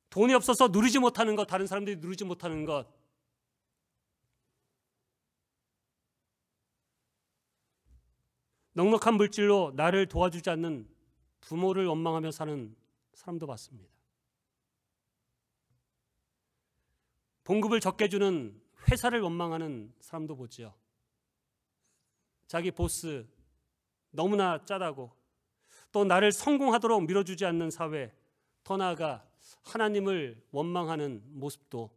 Speaker 1: 돈이 없어서 누리지 못하는 것, 다른 사람들이 누리지 못하는 것, 넉넉한 물질로 나를 도와주지 않는 부모를 원망하며 사는 사람도 봤습니다. 봉급을 적게 주는 회사를 원망하는 사람도 보죠. 자기 보스 너무나 짜다고, 또 나를 성공하도록 밀어주지 않는 사회, 더 나아가 하나님을 원망하는 모습도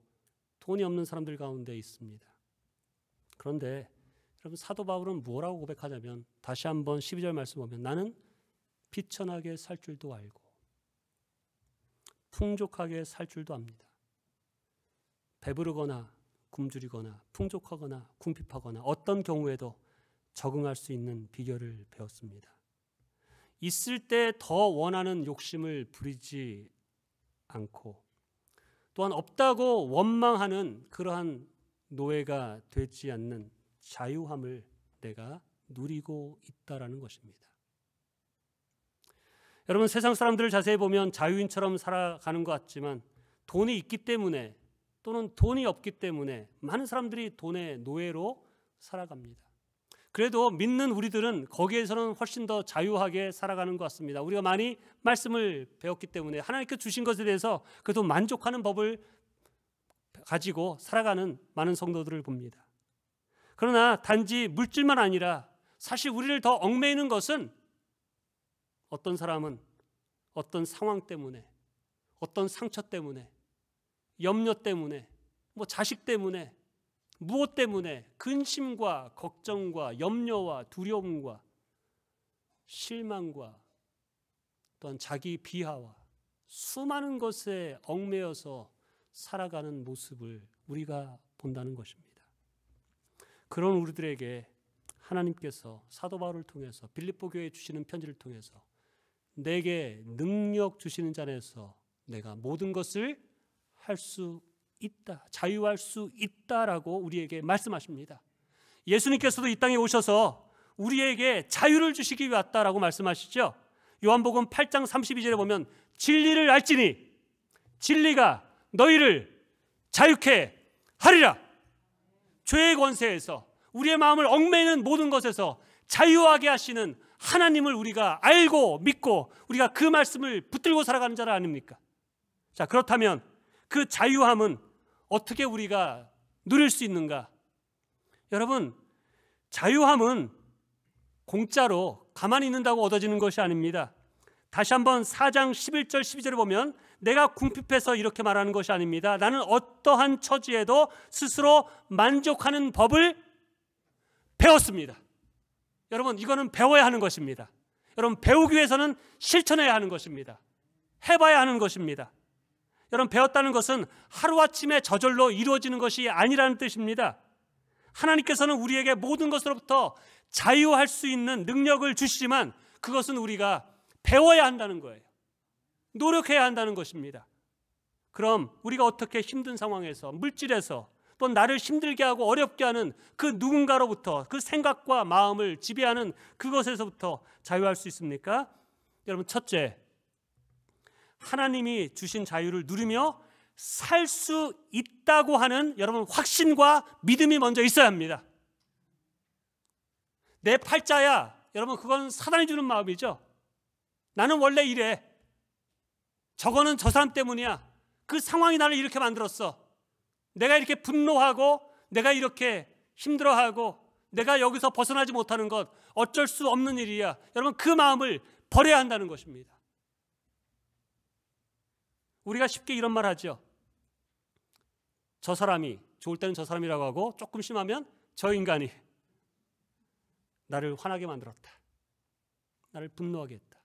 Speaker 1: 돈이 없는 사람들 가운데 있습니다. 그런데 여러분, 사도 바울은 뭐라고 고백하냐면, 다시 한번 12절 말씀 보면, 나는 비천하게 살 줄도 알고 풍족하게 살 줄도 압니다. 배부르거나 굶주리거나 풍족하거나 궁핍하거나 어떤 경우에도 적응할 수 있는 비결을 배웠습니다. 있을 때 더 원하는 욕심을 부리지 않고, 또한 없다고 원망하는 그러한 노예가 되지 않는 자유함을 내가 누리고 있다라는 것입니다. 여러분, 세상 사람들을 자세히 보면 자유인처럼 살아가는 것 같지만 돈이 있기 때문에, 또는 돈이 없기 때문에 많은 사람들이 돈의 노예로 살아갑니다. 그래도 믿는 우리들은 거기에서는 훨씬 더 자유하게 살아가는 것 같습니다. 우리가 많이 말씀을 배웠기 때문에 하나님께 주신 것에 대해서 그래도 만족하는 법을 가지고 살아가는 많은 성도들을 봅니다. 그러나 단지 물질만 아니라 사실 우리를 더 얽매이는 것은 어떤 사람은 어떤 상황 때문에, 어떤 상처 때문에, 염려 때문에, 뭐 자식 때문에, 무엇 때문에 근심과 걱정과 염려와 두려움과 실망과 또한 자기 비하와 수많은 것에 얽매여서 살아가는 모습을 우리가 본다는 것입니다. 그런 우리들에게 하나님께서 사도 바울을 통해서 빌립보 교회에 주시는 편지를 통해서 내게 능력 주시는 자 안에서 내가 모든 것을 할 수 있다, 자유할 수 있다라고 우리에게 말씀하십니다. 예수님께서도 이 땅에 오셔서 우리에게 자유를 주시기 위해 왔다라고 말씀하시죠. 요한복음 8장 32절에 보면 진리를 알지니 진리가 너희를 자유케 하리라. 죄의 권세에서, 우리의 마음을 얽매이는 모든 것에서 자유하게 하시는 하나님을 우리가 알고 믿고 우리가 그 말씀을 붙들고 살아가는 자라 아닙니까? 자, 그렇다면 그 자유함은 어떻게 우리가 누릴 수 있는가? 여러분, 자유함은 공짜로 가만히 있는다고 얻어지는 것이 아닙니다. 다시 한번 4장 11절 12절에 보면 내가 궁핍해서 이렇게 말하는 것이 아닙니다. 나는 어떠한 처지에도 스스로 만족하는 법을 배웠습니다. 여러분, 이거는 배워야 하는 것입니다. 여러분, 배우기 위해서는 실천해야 하는 것입니다. 해봐야 하는 것입니다. 여러분, 배웠다는 것은 하루아침에 저절로 이루어지는 것이 아니라는 뜻입니다. 하나님께서는 우리에게 모든 것으로부터 자유할 수 있는 능력을 주시지만 그것은 우리가 배워야 한다는 거예요. 노력해야 한다는 것입니다. 그럼 우리가 어떻게 힘든 상황에서, 물질에서, 또 나를 힘들게 하고 어렵게 하는 그 누군가로부터, 그 생각과 마음을 지배하는 그것에서부터 자유할 수 있습니까? 여러분, 첫째, 하나님이 주신 자유를 누리며 살 수 있다고 하는 여러분 확신과 믿음이 먼저 있어야 합니다. 내 팔자야, 여러분, 그건 사단이 주는 마음이죠. 나는 원래 이래. 저거는 저 사람 때문이야. 그 상황이 나를 이렇게 만들었어. 내가 이렇게 분노하고 내가 이렇게 힘들어하고 내가 여기서 벗어나지 못하는 것 어쩔 수 없는 일이야. 여러분, 그 마음을 버려야 한다는 것입니다. 우리가 쉽게 이런 말 하죠. 저 사람이, 좋을 때는 저 사람이라고 하고 조금 심하면 저 인간이 나를 화나게 만들었다. 나를 분노하게 했다.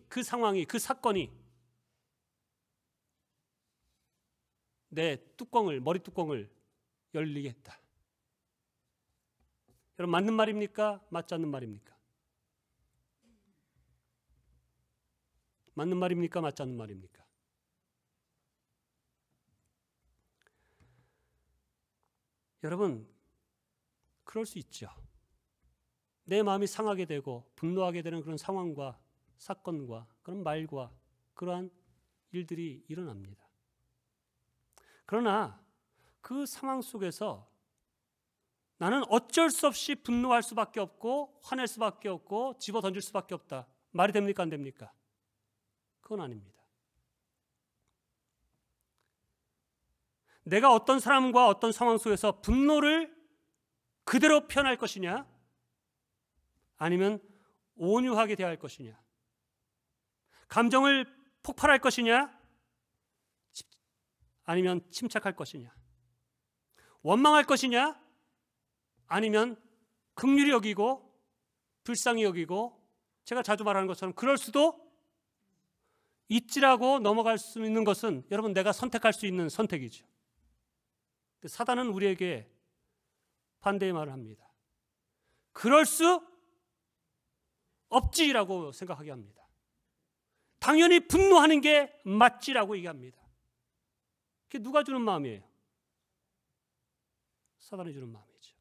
Speaker 1: 그 상황이, 그 사건이 내 뚜껑을, 머리 뚜껑을 열리게 했다. 여러분, 맞는 말입니까? 맞지 않는 말입니까? 맞는 말입니까? 맞지 않는 말입니까? 여러분, 그럴 수 있죠. 내 마음이 상하게 되고 분노하게 되는 그런 상황과 사건과 그런 말과 그러한 일들이 일어납니다. 그러나 그 상황 속에서 나는 어쩔 수 없이 분노할 수밖에 없고 화낼 수밖에 없고 집어던질 수밖에 없다. 말이 됩니까? 안 됩니까? 그건 아닙니다. 내가 어떤 사람과 어떤 상황 속에서 분노를 그대로 표현할 것이냐, 아니면 온유하게 대할 것이냐, 감정을 폭발할 것이냐, 아니면 침착할 것이냐, 원망할 것이냐, 아니면 긍휼히 여기고 불쌍히 여기고, 제가 자주 말하는 것처럼 그럴 수도 있지라고 넘어갈 수 있는 것은 여러분 내가 선택할 수 있는 선택이죠. 사단은 우리에게 반대의 말을 합니다. 그럴 수 없지라고 생각하게 합니다. 당연히 분노하는 게 맞지라고 얘기합니다. 그게 누가 주는 마음이에요? 사단이 주는 마음이죠.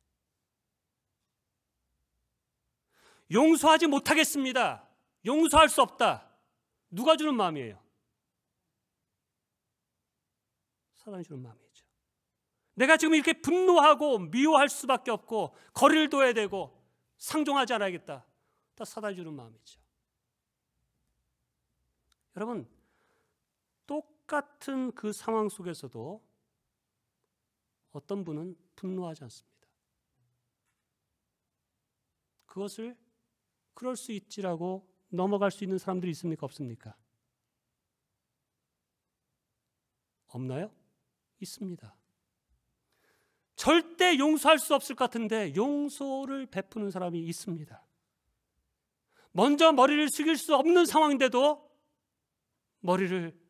Speaker 1: 용서하지 못하겠습니다. 용서할 수 없다. 누가 주는 마음이에요? 사단이 주는 마음이죠. 내가 지금 이렇게 분노하고 미워할 수밖에 없고 거리를 둬야 되고 상종하지 않아야겠다. 다 사단이 주는 마음이죠. 여러분, 똑같은 그 상황 속에서도 어떤 분은 분노하지 않습니다. 그것을 그럴 수 있지라고 넘어갈 수 있는 사람들이 있습니까? 없습니까? 없나요? 있습니다. 절대 용서할 수 없을 것 같은데 용서를 베푸는 사람이 있습니다. 먼저 머리를 숙일 수 없는 상황인데도 머리를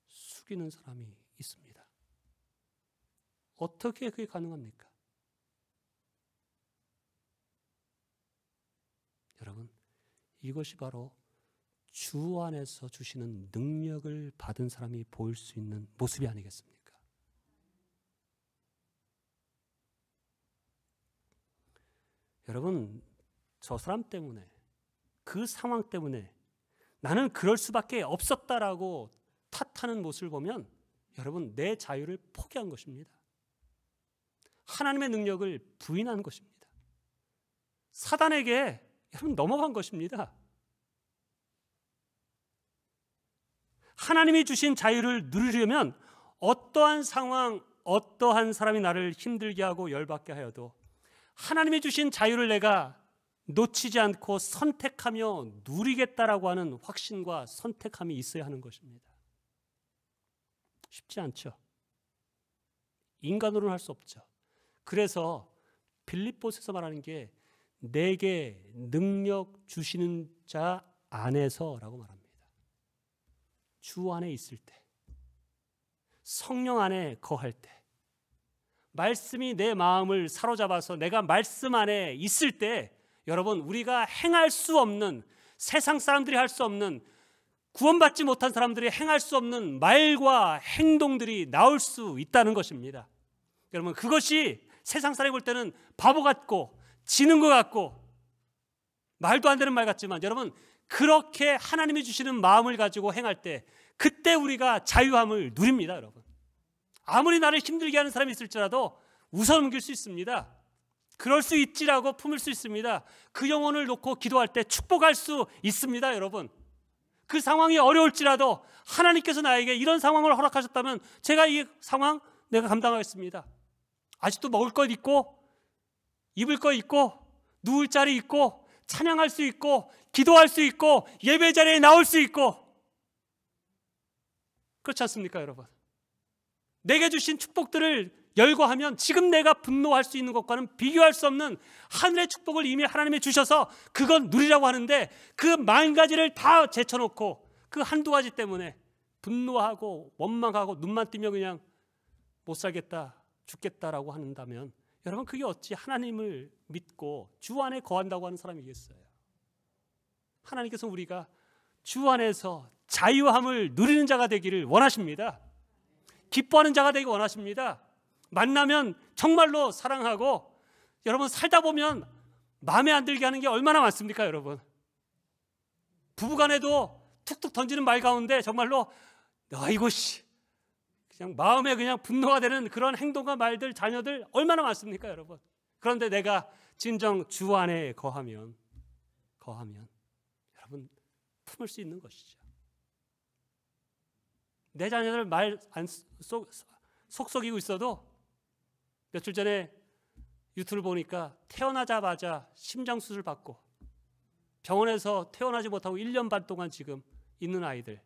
Speaker 1: 숙이는 사람이 있습니다. 어떻게 그게 가능합니까? 여러분, 이것이 바로 주 안에서 주시는 능력을 받은 사람이 보일 수 있는 모습이 아니겠습니까? 여러분, 저 사람 때문에, 그 상황 때문에 나는 그럴 수밖에 없었다라고 탓하는 모습을 보면 여러분, 내 자유를 포기한 것입니다. 하나님의 능력을 부인한 것입니다. 사단에게 여러분 넘어간 것입니다. 하나님이 주신 자유를 누리려면 어떠한 상황, 어떠한 사람이 나를 힘들게 하고 열받게 하여도 하나님이 주신 자유를 내가 놓치지 않고 선택하며 누리겠다라고 하는 확신과 선택함이 있어야 하는 것입니다. 쉽지 않죠. 인간으로는 할 수 없죠. 그래서 빌립보서에서 말하는 게 내게 능력 주시는 자 안에서라고 말합니다. 주 안에 있을 때, 성령 안에 거할 때, 말씀이 내 마음을 사로잡아서 내가 말씀 안에 있을 때 여러분 우리가 행할 수 없는, 세상 사람들이 할 수 없는, 구원받지 못한 사람들이 행할 수 없는 말과 행동들이 나올 수 있다는 것입니다. 여러분 그것이 세상 사람이 볼 때는 바보 같고 지는 것 같고 말도 안 되는 말 같지만 여러분 그렇게 하나님이 주시는 마음을 가지고 행할 때 그때 우리가 자유함을 누립니다. 여러분 아무리 나를 힘들게 하는 사람이 있을지라도 웃어넘길 수 있습니다. 그럴 수 있지라고 품을 수 있습니다. 그 영혼을 놓고 기도할 때 축복할 수 있습니다. 여러분 그 상황이 어려울지라도 하나님께서 나에게 이런 상황을 허락하셨다면 제가 이 상황 내가 감당하겠습니다. 아직도 먹을 것 있고 입을 것 있고 누울 자리 있고 찬양할 수 있고 기도할 수 있고 예배 자리에 나올 수 있고 그렇지 않습니까 여러분? 내게 주신 축복들을 열거하면 지금 내가 분노할 수 있는 것과는 비교할 수 없는 하늘의 축복을 이미 하나님이 주셔서 그건 누리라고 하는데 그 10,000가지를 다 제쳐놓고 그 한두 가지 때문에 분노하고 원망하고 눈만 뜨면 그냥 못 살겠다 죽겠다라고 한다면 여러분 그게 어찌 하나님을 믿고 주 안에 거한다고 하는 사람이겠어요? 하나님께서 우리가 주 안에서 자유함을 누리는 자가 되기를 원하십니다. 기뻐하는 자가 되기 원하십니다. 만나면 정말로 사랑하고 여러분 살다 보면 마음에 안 들게 하는 게 얼마나 많습니까 여러분? 부부간에도 툭툭 던지는 말 가운데 정말로 아이고 씨 그냥 마음에 그냥 분노가 되는 그런 행동과 말들 자녀들 얼마나 많습니까 여러분? 그런데 내가 진정 주 안에 거하면 여러분 품을 수 있는 것이죠. 내 자녀들 말 안 속썩이고 있어도 며칠 전에 유튜브를 보니까 태어나자마자 심장수술 받고 병원에서 태어나지 못하고 1년 반 동안 지금 있는 아이들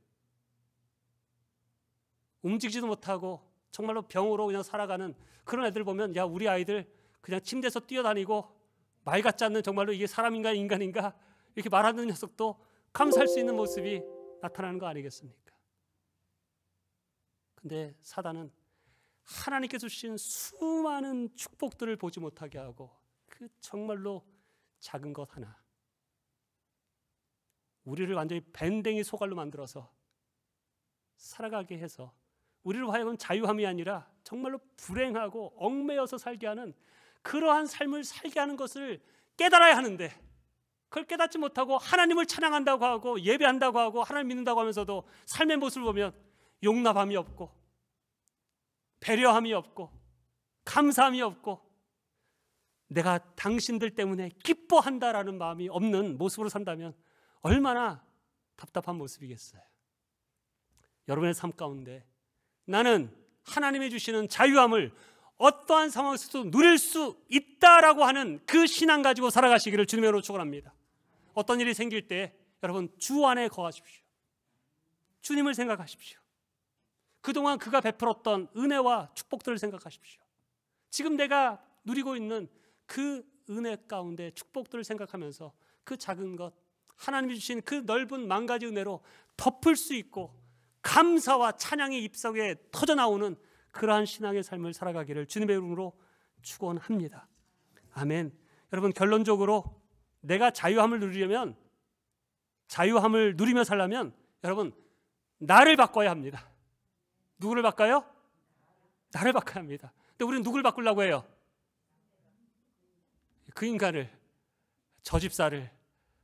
Speaker 1: 움직이지도 못하고 정말로 병으로 그냥 살아가는 그런 애들 보면 야 우리 아이들 그냥 침대에서 뛰어다니고 말 같지 않는 정말로 이게 사람인가 인간인가 이렇게 말하는 녀석도 감사할 수 있는 모습이 나타나는 거 아니겠습니까? 근데 사단은 하나님께서 주신 수많은 축복들을 보지 못하게 하고 그 정말로 작은 것 하나 우리를 완전히 밴댕이 소갈로 만들어서 살아가게 해서 우리를 하여금 자유함이 아니라 정말로 불행하고 얽매여서 살게 하는 그러한 삶을 살게 하는 것을 깨달아야 하는데 그걸 깨닫지 못하고 하나님을 찬양한다고 하고 예배한다고 하고 하나님 믿는다고 하면서도 삶의 모습을 보면 용납함이 없고 배려함이 없고 감사함이 없고 내가 당신들 때문에 기뻐한다라는 마음이 없는 모습으로 산다면 얼마나 답답한 모습이겠어요. 여러분의 삶 가운데 나는 하나님이 주시는 자유함을 어떠한 상황에서도 누릴 수 있다라고 하는 그 신앙 가지고 살아가시기를 주님의 이름으로 축원합니다. 어떤 일이 생길 때 여러분 주 안에 거하십시오. 주님을 생각하십시오. 그동안 그가 베풀었던 은혜와 축복들을 생각하십시오. 지금 내가 누리고 있는 그 은혜 가운데 축복들을 생각하면서 그 작은 것 하나님이 주신 그 넓은 10,000가지 은혜로 덮을 수 있고 감사와 찬양의 입속에 터져나오는 그러한 신앙의 삶을 살아가기를 주님의 이름으로 축원합니다. 아멘. 여러분 결론적으로 내가 자유함을 누리며 살려면 여러분 나를 바꿔야 합니다. 누구를 바꿔요? 나를 바꿔야 합니다. 근데 우리는 누구를 바꾸려고 해요? 그 인간을, 저 집사를,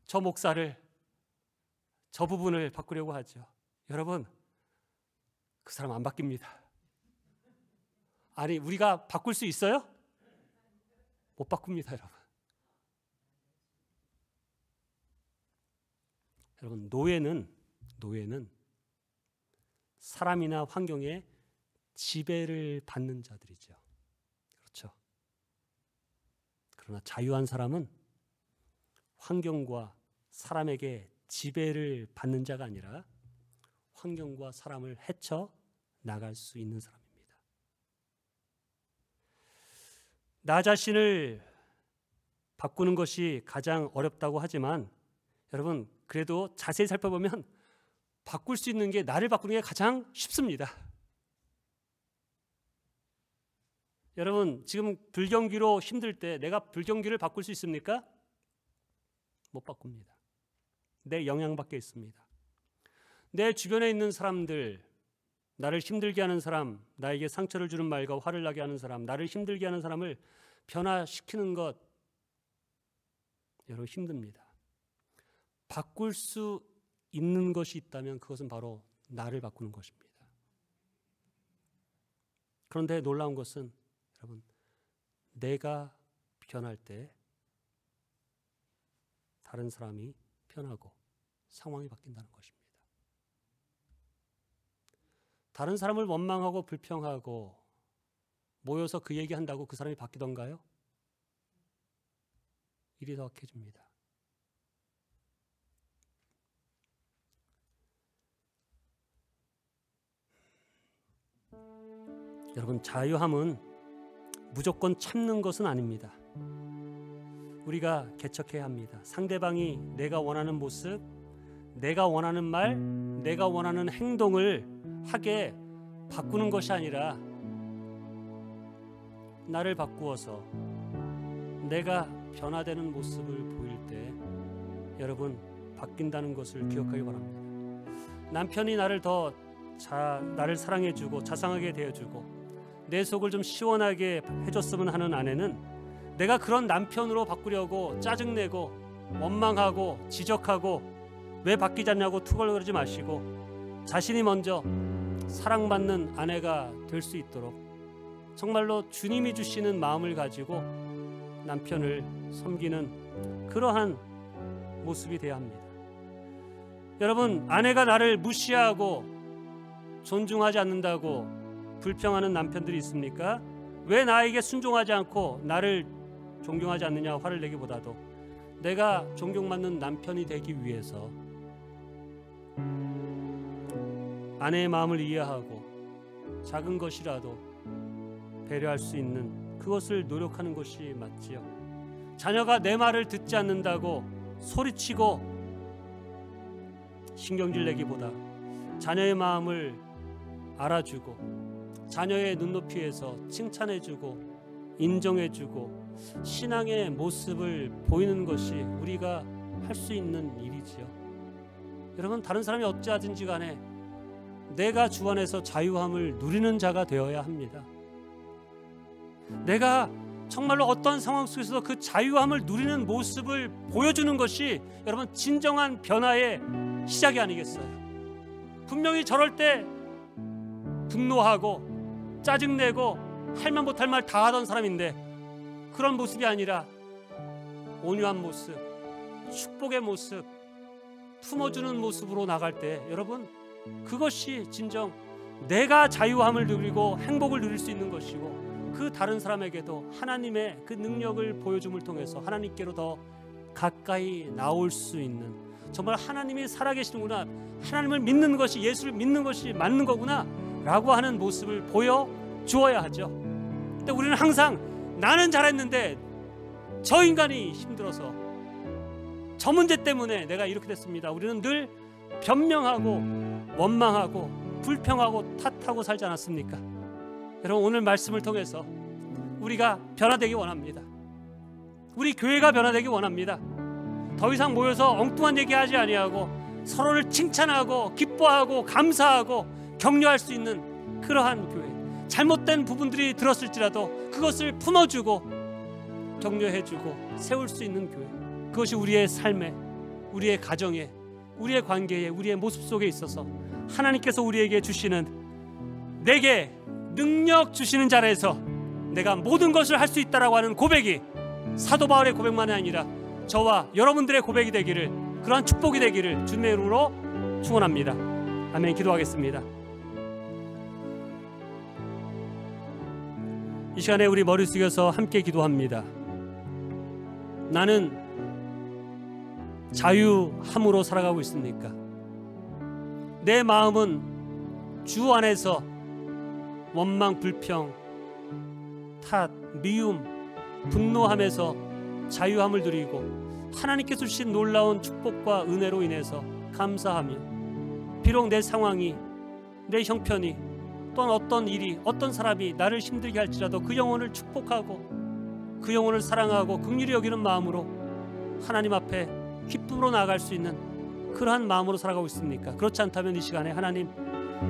Speaker 1: 저 목사를, 저 부분을 바꾸려고 하죠. 여러분 그 사람 안 바뀝니다. 아니 우리가 바꿀 수 있어요? 못 바꿉니다 여러분. 여러분, 노예는 사람이나 환경에 지배를 받는 자들이죠. 그렇죠. 그러나 자유한 사람은 환경과 사람에게 지배를 받는 자가 아니라 환경과 사람을 헤쳐 나갈 수 있는 사람입니다. 나 자신을 바꾸는 것이 가장 어렵다고 하지만 여러분, 그래도 자세히 살펴보면 바꿀 수 있는 게, 나를 바꾸는 게 가장 쉽습니다. 여러분, 지금 불경기로 힘들 때 내가 불경기를 바꿀 수 있습니까? 못 바꿉니다. 내 영향 밖에 있습니다. 내 주변에 있는 사람들, 나를 힘들게 하는 사람, 나에게 상처를 주는 말과 화를 나게 하는 사람, 나를 힘들게 하는 사람을 변화시키는 것, 여러분 힘듭니다. 바꿀 수 있는 것이 있다면 그것은 바로 나를 바꾸는 것입니다. 그런데 놀라운 것은 여러분, 내가 변할 때 다른 사람이 변하고 상황이 바뀐다는 것입니다. 다른 사람을 원망하고 불평하고 모여서 그 얘기한다고 그 사람이 바뀌던가요? 일이 더 악해집니다. 여러분, 자유함은 무조건 참는 것은 아닙니다. 우리가 개척해야 합니다. 상대방이 내가 원하는 모습, 내가 원하는 말, 내가 원하는 행동을 하게 바꾸는 것이 아니라 나를 바꾸어서 내가 변화되는 모습을 보일 때 여러분 바뀐다는 것을 기억하기 바랍니다. 남편이 나를 나를 사랑해주고 자상하게 대해주고 내 속을 좀 시원하게 해줬으면 하는 아내는 내가 그런 남편으로 바꾸려고 짜증내고 원망하고 지적하고 왜 바뀌지 않냐고 투덜거리지 마시고 자신이 먼저 사랑받는 아내가 될 수 있도록 정말로 주님이 주시는 마음을 가지고 남편을 섬기는 그러한 모습이 되어야 합니다. 여러분, 아내가 나를 무시하고 존중하지 않는다고 불평하는 남편들이 있습니까? 왜 나에게 순종하지 않고 나를 존경하지 않느냐 화를 내기보다도 내가 존경받는 남편이 되기 위해서 아내의 마음을 이해하고 작은 것이라도 배려할 수 있는 그것을 노력하는 것이 맞지요. 자녀가 내 말을 듣지 않는다고 소리치고 신경질 내기보다 자녀의 마음을 알아주고 자녀의 눈높이에서 칭찬해주고 인정해주고 신앙의 모습을 보이는 것이 우리가 할 수 있는 일이지요. 여러분, 다른 사람이 어찌하든지 간에 내가 주 안에서 자유함을 누리는 자가 되어야 합니다. 내가 정말로 어떤 상황 속에서 그 자유함을 누리는 모습을 보여주는 것이 여러분 진정한 변화의 시작이 아니겠어요? 분명히 저럴 때 분노하고 짜증내고 할말 못할 말 다 하던 사람인데 그런 모습이 아니라 온유한 모습, 축복의 모습, 품어주는 모습으로 나갈 때 여러분 그것이 진정 내가 자유함을 누리고 행복을 누릴 수 있는 것이고 그 다른 사람에게도 하나님의 그 능력을 보여줌을 통해서 하나님께로 더 가까이 나올 수 있는, 정말 하나님이 살아계시는구나, 하나님을 믿는 것이, 예수를 믿는 것이 맞는 거구나 라고 하는 모습을 보여주어야 하죠. 근데 우리는 항상 나는 잘했는데 저 인간이 힘들어서 저 문제 때문에 내가 이렇게 됐습니다. 우리는 늘 변명하고 원망하고 불평하고 탓하고 살지 않았습니까? 여러분, 오늘 말씀을 통해서 우리가 변화되기 원합니다. 우리 교회가 변화되기 원합니다. 더 이상 모여서 엉뚱한 얘기하지 아니하고 서로를 칭찬하고 기뻐하고 감사하고 격려할 수 있는 그러한 교회, 잘못된 부분들이 들었을지라도 그것을 품어주고 격려해주고 세울 수 있는 교회, 그것이 우리의 삶에, 우리의 가정에, 우리의 관계에, 우리의 모습 속에 있어서 하나님께서 우리에게 주시는, 내게 능력 주시는 자리에서 내가 모든 것을 할 수 있다라고 하는 고백이 사도 바울의 고백만이 아니라 저와 여러분들의 고백이 되기를 그러한 축복이 되기를 주님의 이름으로 축원합니다. 아멘. 기도하겠습니다. 이 시간에 우리 머리 숙여서 함께 기도합니다. 나는 자유함으로 살아가고 있습니까? 내 마음은 주 안에서 원망, 불평, 탓, 미움, 분노함에서 자유함을 누리고 하나님께서 주신 놀라운 축복과 은혜로 인해서 감사하며, 비록 내 상황이, 내 형편이, 또한 어떤 일이, 어떤 사람이 나를 힘들게 할지라도 그 영혼을 축복하고 그 영혼을 사랑하고 긍휼히 여기는 마음으로 하나님 앞에 기쁨으로 나아갈 수 있는 그러한 마음으로 살아가고 있습니까? 그렇지 않다면 이 시간에 하나님,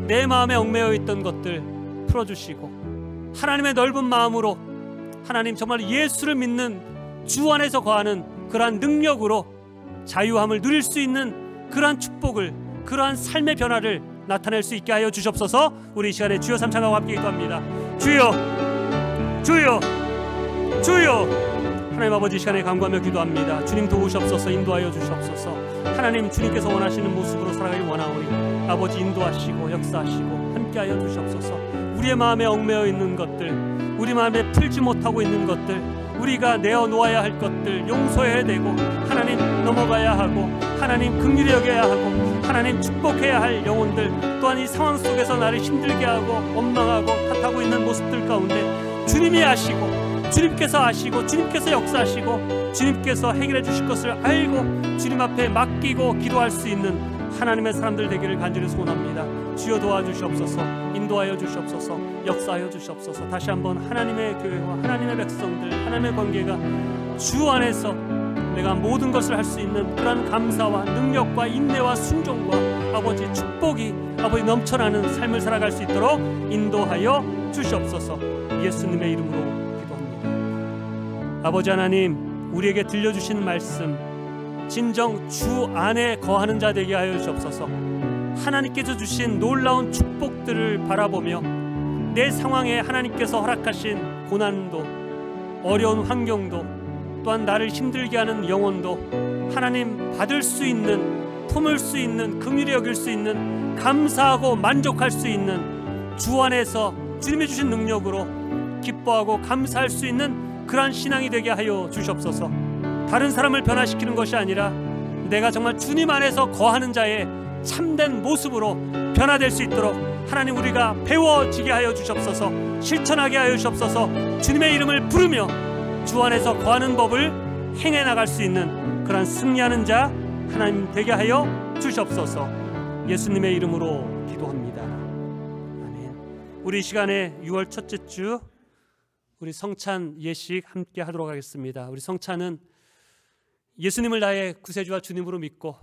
Speaker 1: 내 마음에 얽매여 있던 것들 풀어주시고 하나님의 넓은 마음으로 하나님 정말 예수를 믿는 주 안에서 거하는 그러한 능력으로 자유함을 누릴 수 있는 그러한 축복을, 그러한 삶의 변화를 나타낼 수 있게 하여 주시옵소서. 우리 이 시간에 주여 삼창하고 함께 기도합니다. 주여, 주여, 주여. 하나님 아버지, 이 시간에 간구하며 기도합니다. 주님 도우시옵소서. 인도하여 주시옵소서. 하나님, 주님께서 원하시는 모습으로 살아가길 원하오니 아버지 인도하시고 역사하시고 함께하여 주시옵소서. 우리의 마음에 얽매여 있는 것들, 우리 마음에 풀지 못하고 있는 것들, 우리가 내어놓아야 할 것들 용서해야 되고, 하나님 넘어가야 하고, 하나님 긍휼히 여겨야 하고, 하나님 축복해야 할 영혼들, 또한 이 상황 속에서 나를 힘들게 하고 원망하고 탓하고 있는 모습들 가운데 주님이 아시고, 주님께서 아시고, 주님께서 역사하시고, 주님께서 해결해 주실 것을 알고 주님 앞에 맡기고 기도할 수 있는 하나님의 사람들 되기를 간절히 소원합니다. 주여 도와주시옵소서. 인도하여 주시옵소서. 역사하여 주시옵소서. 다시 한번 하나님의 교회와 하나님의 백성들, 하나님의 관계가 주 안에서 내가 모든 것을 할 수 있는 그런 감사와 능력과 인내와 순종과 아버지 축복이 아버지 넘쳐나는 삶을 살아갈 수 있도록 인도하여 주시옵소서. 예수님의 이름으로 기도합니다. 아버지 하나님, 우리에게 들려주신 말씀 진정 주 안에 거하는 자 되게 하여 주시옵소서. 하나님께서 주신 놀라운 축복들을 바라보며 내 상황에 하나님께서 허락하신 고난도, 어려운 환경도, 또한 나를 힘들게 하는 영혼도 하나님 받을 수 있는, 품을 수 있는, 긍휼히 여길 수 있는, 감사하고 만족할 수 있는 주 안에서 주님이 주신 능력으로 기뻐하고 감사할 수 있는 그러한 신앙이 되게 하여 주시옵소서. 다른 사람을 변화시키는 것이 아니라 내가 정말 주님 안에서 거하는 자의 참된 모습으로 변화될 수 있도록 하나님, 우리가 배워지게 하여 주시옵소서. 실천하게 하여 주시옵소서. 주님의 이름을 부르며 주 안에서 거하는 법을 행해 나갈 수 있는 그러한 승리하는 자 하나님 되게 하여 주시옵소서. 예수님의 이름으로 기도합니다. 아멘. 우리 이 시간에 6월 첫째 주 우리 성찬 예식 함께 하도록 하겠습니다. 우리 성찬은 예수님을 나의 구세주와 주님으로 믿고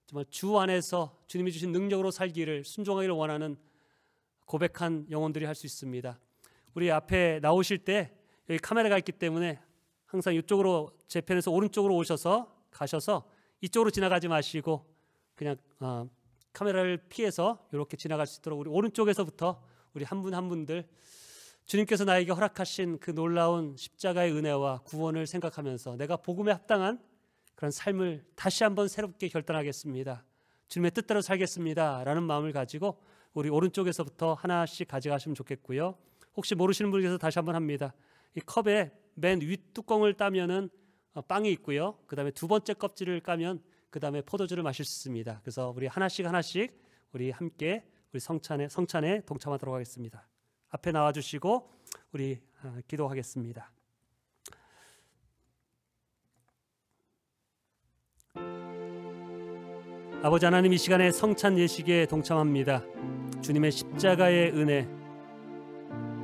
Speaker 1: 정말 주 안에서 주님이 주신 능력으로 살기를, 순종하기를 원하는 고백한 영혼들이 할 수 있습니다. 우리 앞에 나오실 때 여기 카메라가 있기 때문에 항상 이쪽으로, 제 편에서 오른쪽으로 가셔서 이쪽으로 지나가지 마시고 그냥 카메라를 피해서 이렇게 지나갈 수 있도록 우리 오른쪽에서부터 우리 한 분 한 분들 주님께서 나에게 허락하신 그 놀라운 십자가의 은혜와 구원을 생각하면서 내가 복음에 합당한 그런 삶을 다시 한번 새롭게 결단하겠습니다. 주님의 뜻대로 살겠습니다 라는 마음을 가지고 우리 오른쪽에서부터 하나씩 가져가시면 좋겠고요. 혹시 모르시는 분께서 다시 한번 합니다. 이 컵에 맨 윗뚜껑을 따면은 빵이 있고요. 그 다음에 두 번째 껍질을 까면 그 다음에 포도주를 마실 수 있습니다. 그래서 우리 하나씩 우리 함께 우리 성찬에 동참하도록 하겠습니다. 앞에 나와주시고 우리 기도하겠습니다. 아버지 하나님, 이 시간에 성찬 예식에 동참합니다. 주님의 십자가의 은혜,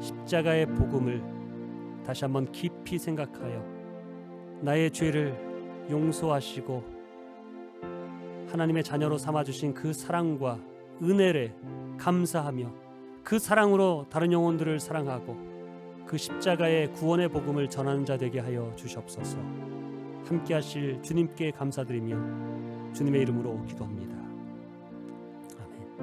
Speaker 1: 십자가의 복음을 다시 한번 깊이 생각하여 나의 죄를 용서하시고 하나님의 자녀로 삼아주신 그 사랑과 은혜를 감사하며 그 사랑으로 다른 영혼들을 사랑하고 그 십자가의 구원의 복음을 전하는 자 되게 하여 주시옵소서. 함께 하실 주님께 감사드리며 주님의 이름으로 기도합니다. 아멘.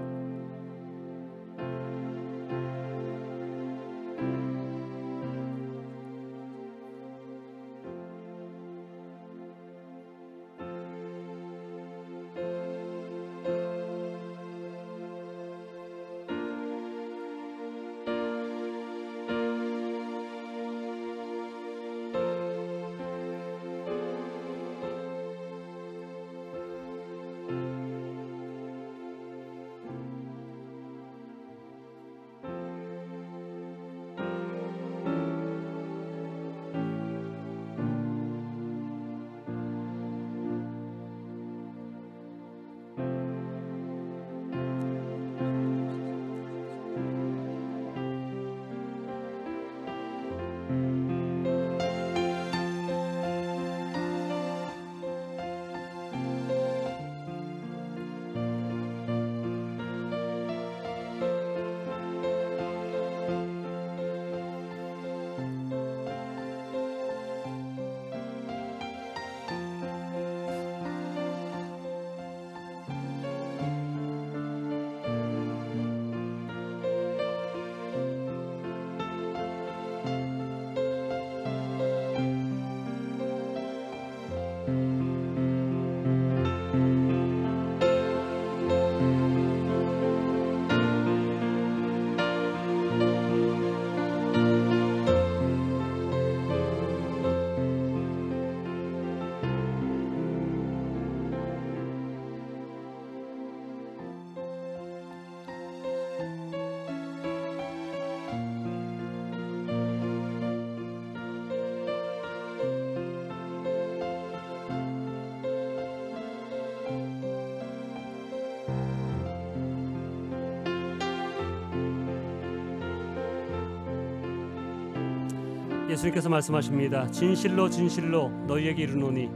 Speaker 1: 예수님께서 말씀하십니다. 진실로 진실로 너희에게 이르노니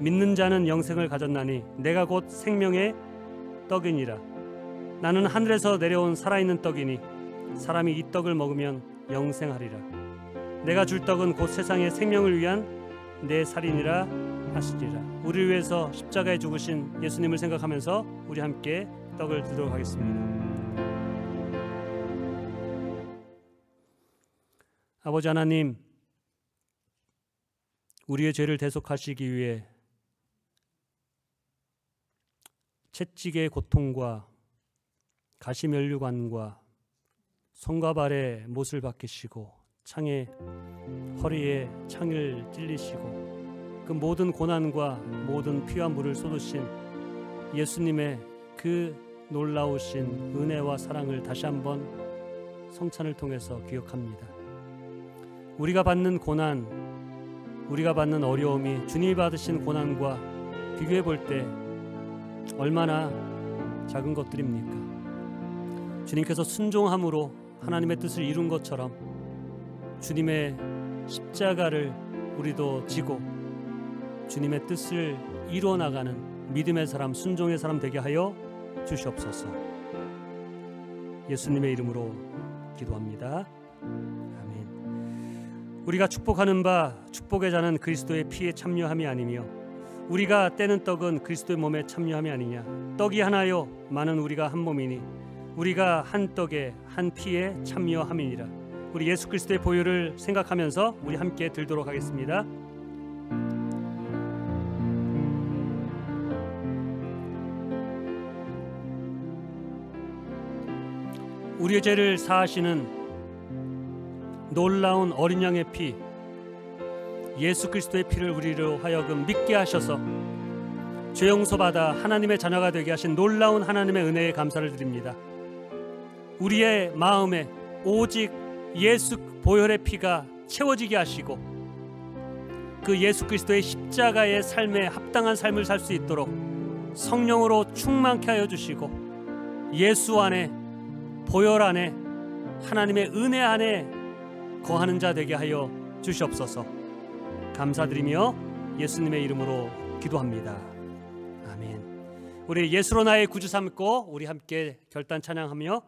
Speaker 1: 믿는 자는 영생을 가졌나니 내가 곧 생명의 떡이니라. 나는 하늘에서 내려온 살아있는 떡이니 사람이 이 떡을 먹으면 영생하리라. 내가 줄 떡은 곧 세상의 생명을 위한 내 살이니라 하시리라. 우리를 위해서 십자가에 죽으신 예수님을 생각하면서 우리 함께 떡을 드리도록 하겠습니다. 아버지 하나님, 우리의 죄를 대속하시기 위해 채찍의 고통과 가시면류관과 손과 발에 못을 박히시고 창에 허리에 창을 찔리시고 그 모든 고난과 모든 피와 물을 쏟으신 예수님의 그 놀라우신 은혜와 사랑을 다시 한번 성찬을 통해서 기억합니다. 우리가 받는 고난, 우리가 받는 어려움이 주님이 받으신 고난과 비교해 볼 때 얼마나 작은 것들입니까? 주님께서 순종함으로 하나님의 뜻을 이룬 것처럼 주님의 십자가를 우리도 지고 주님의 뜻을 이루어 나가는 믿음의 사람, 순종의 사람 되게 하여 주시옵소서. 예수님의 이름으로 기도합니다. 아멘. 우리가 축복하는 바 축복의 자는 그리스도의 피에 참여함이 아니며 우리가 떼는 떡은 그리스도의 몸에 참여함이 아니냐. 떡이 하나요 많은 우리가 한 몸이니 우리가 한 떡에 한 피에 참여함이니라. 우리 예수 그리스도의 보혈을 생각하면서 우리 함께 들도록 하겠습니다. 우리의 죄를 사하시는 놀라운 어린 양의 피, 예수 그리스도의 피를 우리로 하여금 믿게 하셔서 죄 용서받아 하나님의 자녀가 되게 하신 놀라운 하나님의 은혜에 감사를 드립니다. 우리의 마음에 오직 예수 보혈의 피가 채워지게 하시고 그 예수 그리스도의 십자가의 삶에 합당한 삶을 살 수 있도록 성령으로 충만케 하여 주시고 예수 안에 보혈 안에 하나님의 은혜 안에 거하는 자 되게 하여 주시옵소서. 감사드리며 예수님의 이름으로 기도합니다. 아멘. 우리 예수로 나의 구주 삼고 우리 함께 결단 찬양하며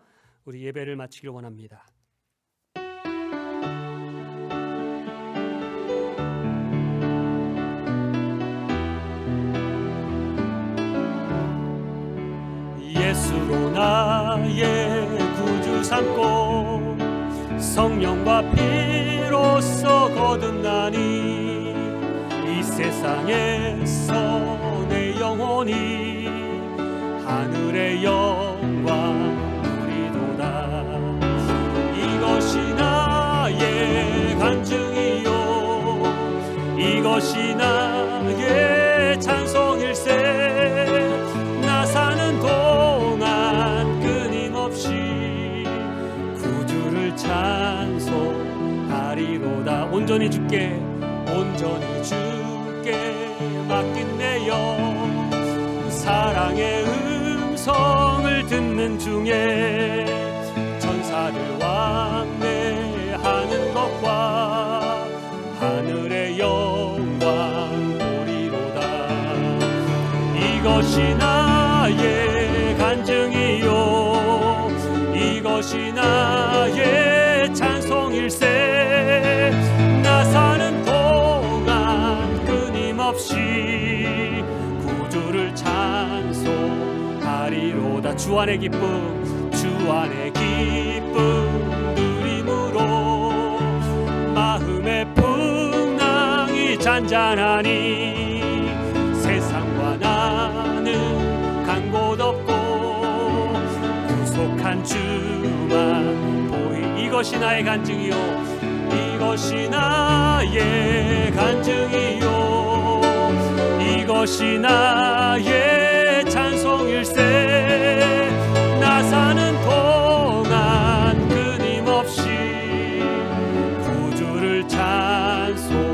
Speaker 1: 우리 예배를 마치기를 원합니다. 예수로 나의 구주 삼고 성령과 피로써 거듭나니 이 세상에서 내 영혼이 하늘의 영광 누리도다. 이것이 나의 간증이요 이것이 나의 찬송일세. 나 사는 동안 끊임없이 구주를 찬송하리로다. 온전히 주께 맡긴 내 영 사랑의 음성을 듣는 중에 천사들 왕래하는 것과 하늘의 영광 보리로다. 이것이 나의 간증이요 이것이 나의 찬송일세. 나 사는 동안 끊임없이 구주를 찬송하리로다. 주 안의 기쁨 주 안의 기쁨 누림으로 마음의 풍랑이 잔잔하니 세상과 나는 간 곳 없고 구속한 주만 보이. 이것이 나의 간증이요 이것이 나의 간증이요 이것이 나의 찬송일세. 나 사는 동안 끊임없이 구주를 찬송하리로다.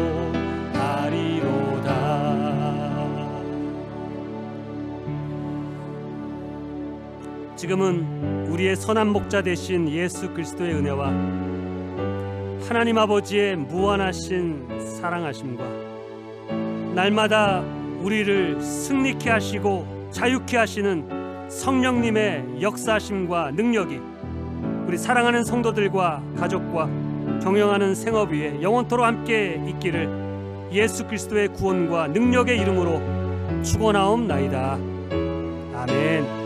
Speaker 1: 지금은 우리의 선한 목자 되신 예수 그리스도의 은혜와 하나님 아버지의 무한하신 사랑하심과 날마다 우리를 승리케 하시고 자유케 하시는 성령님의 역사하심과 능력이 우리 사랑하는 성도들과 가족과 경영하는 생업 위에 영원토록 함께 있기를 예수 그리스도의 구원과 능력의 이름으로 축원하옵나이다. 아멘.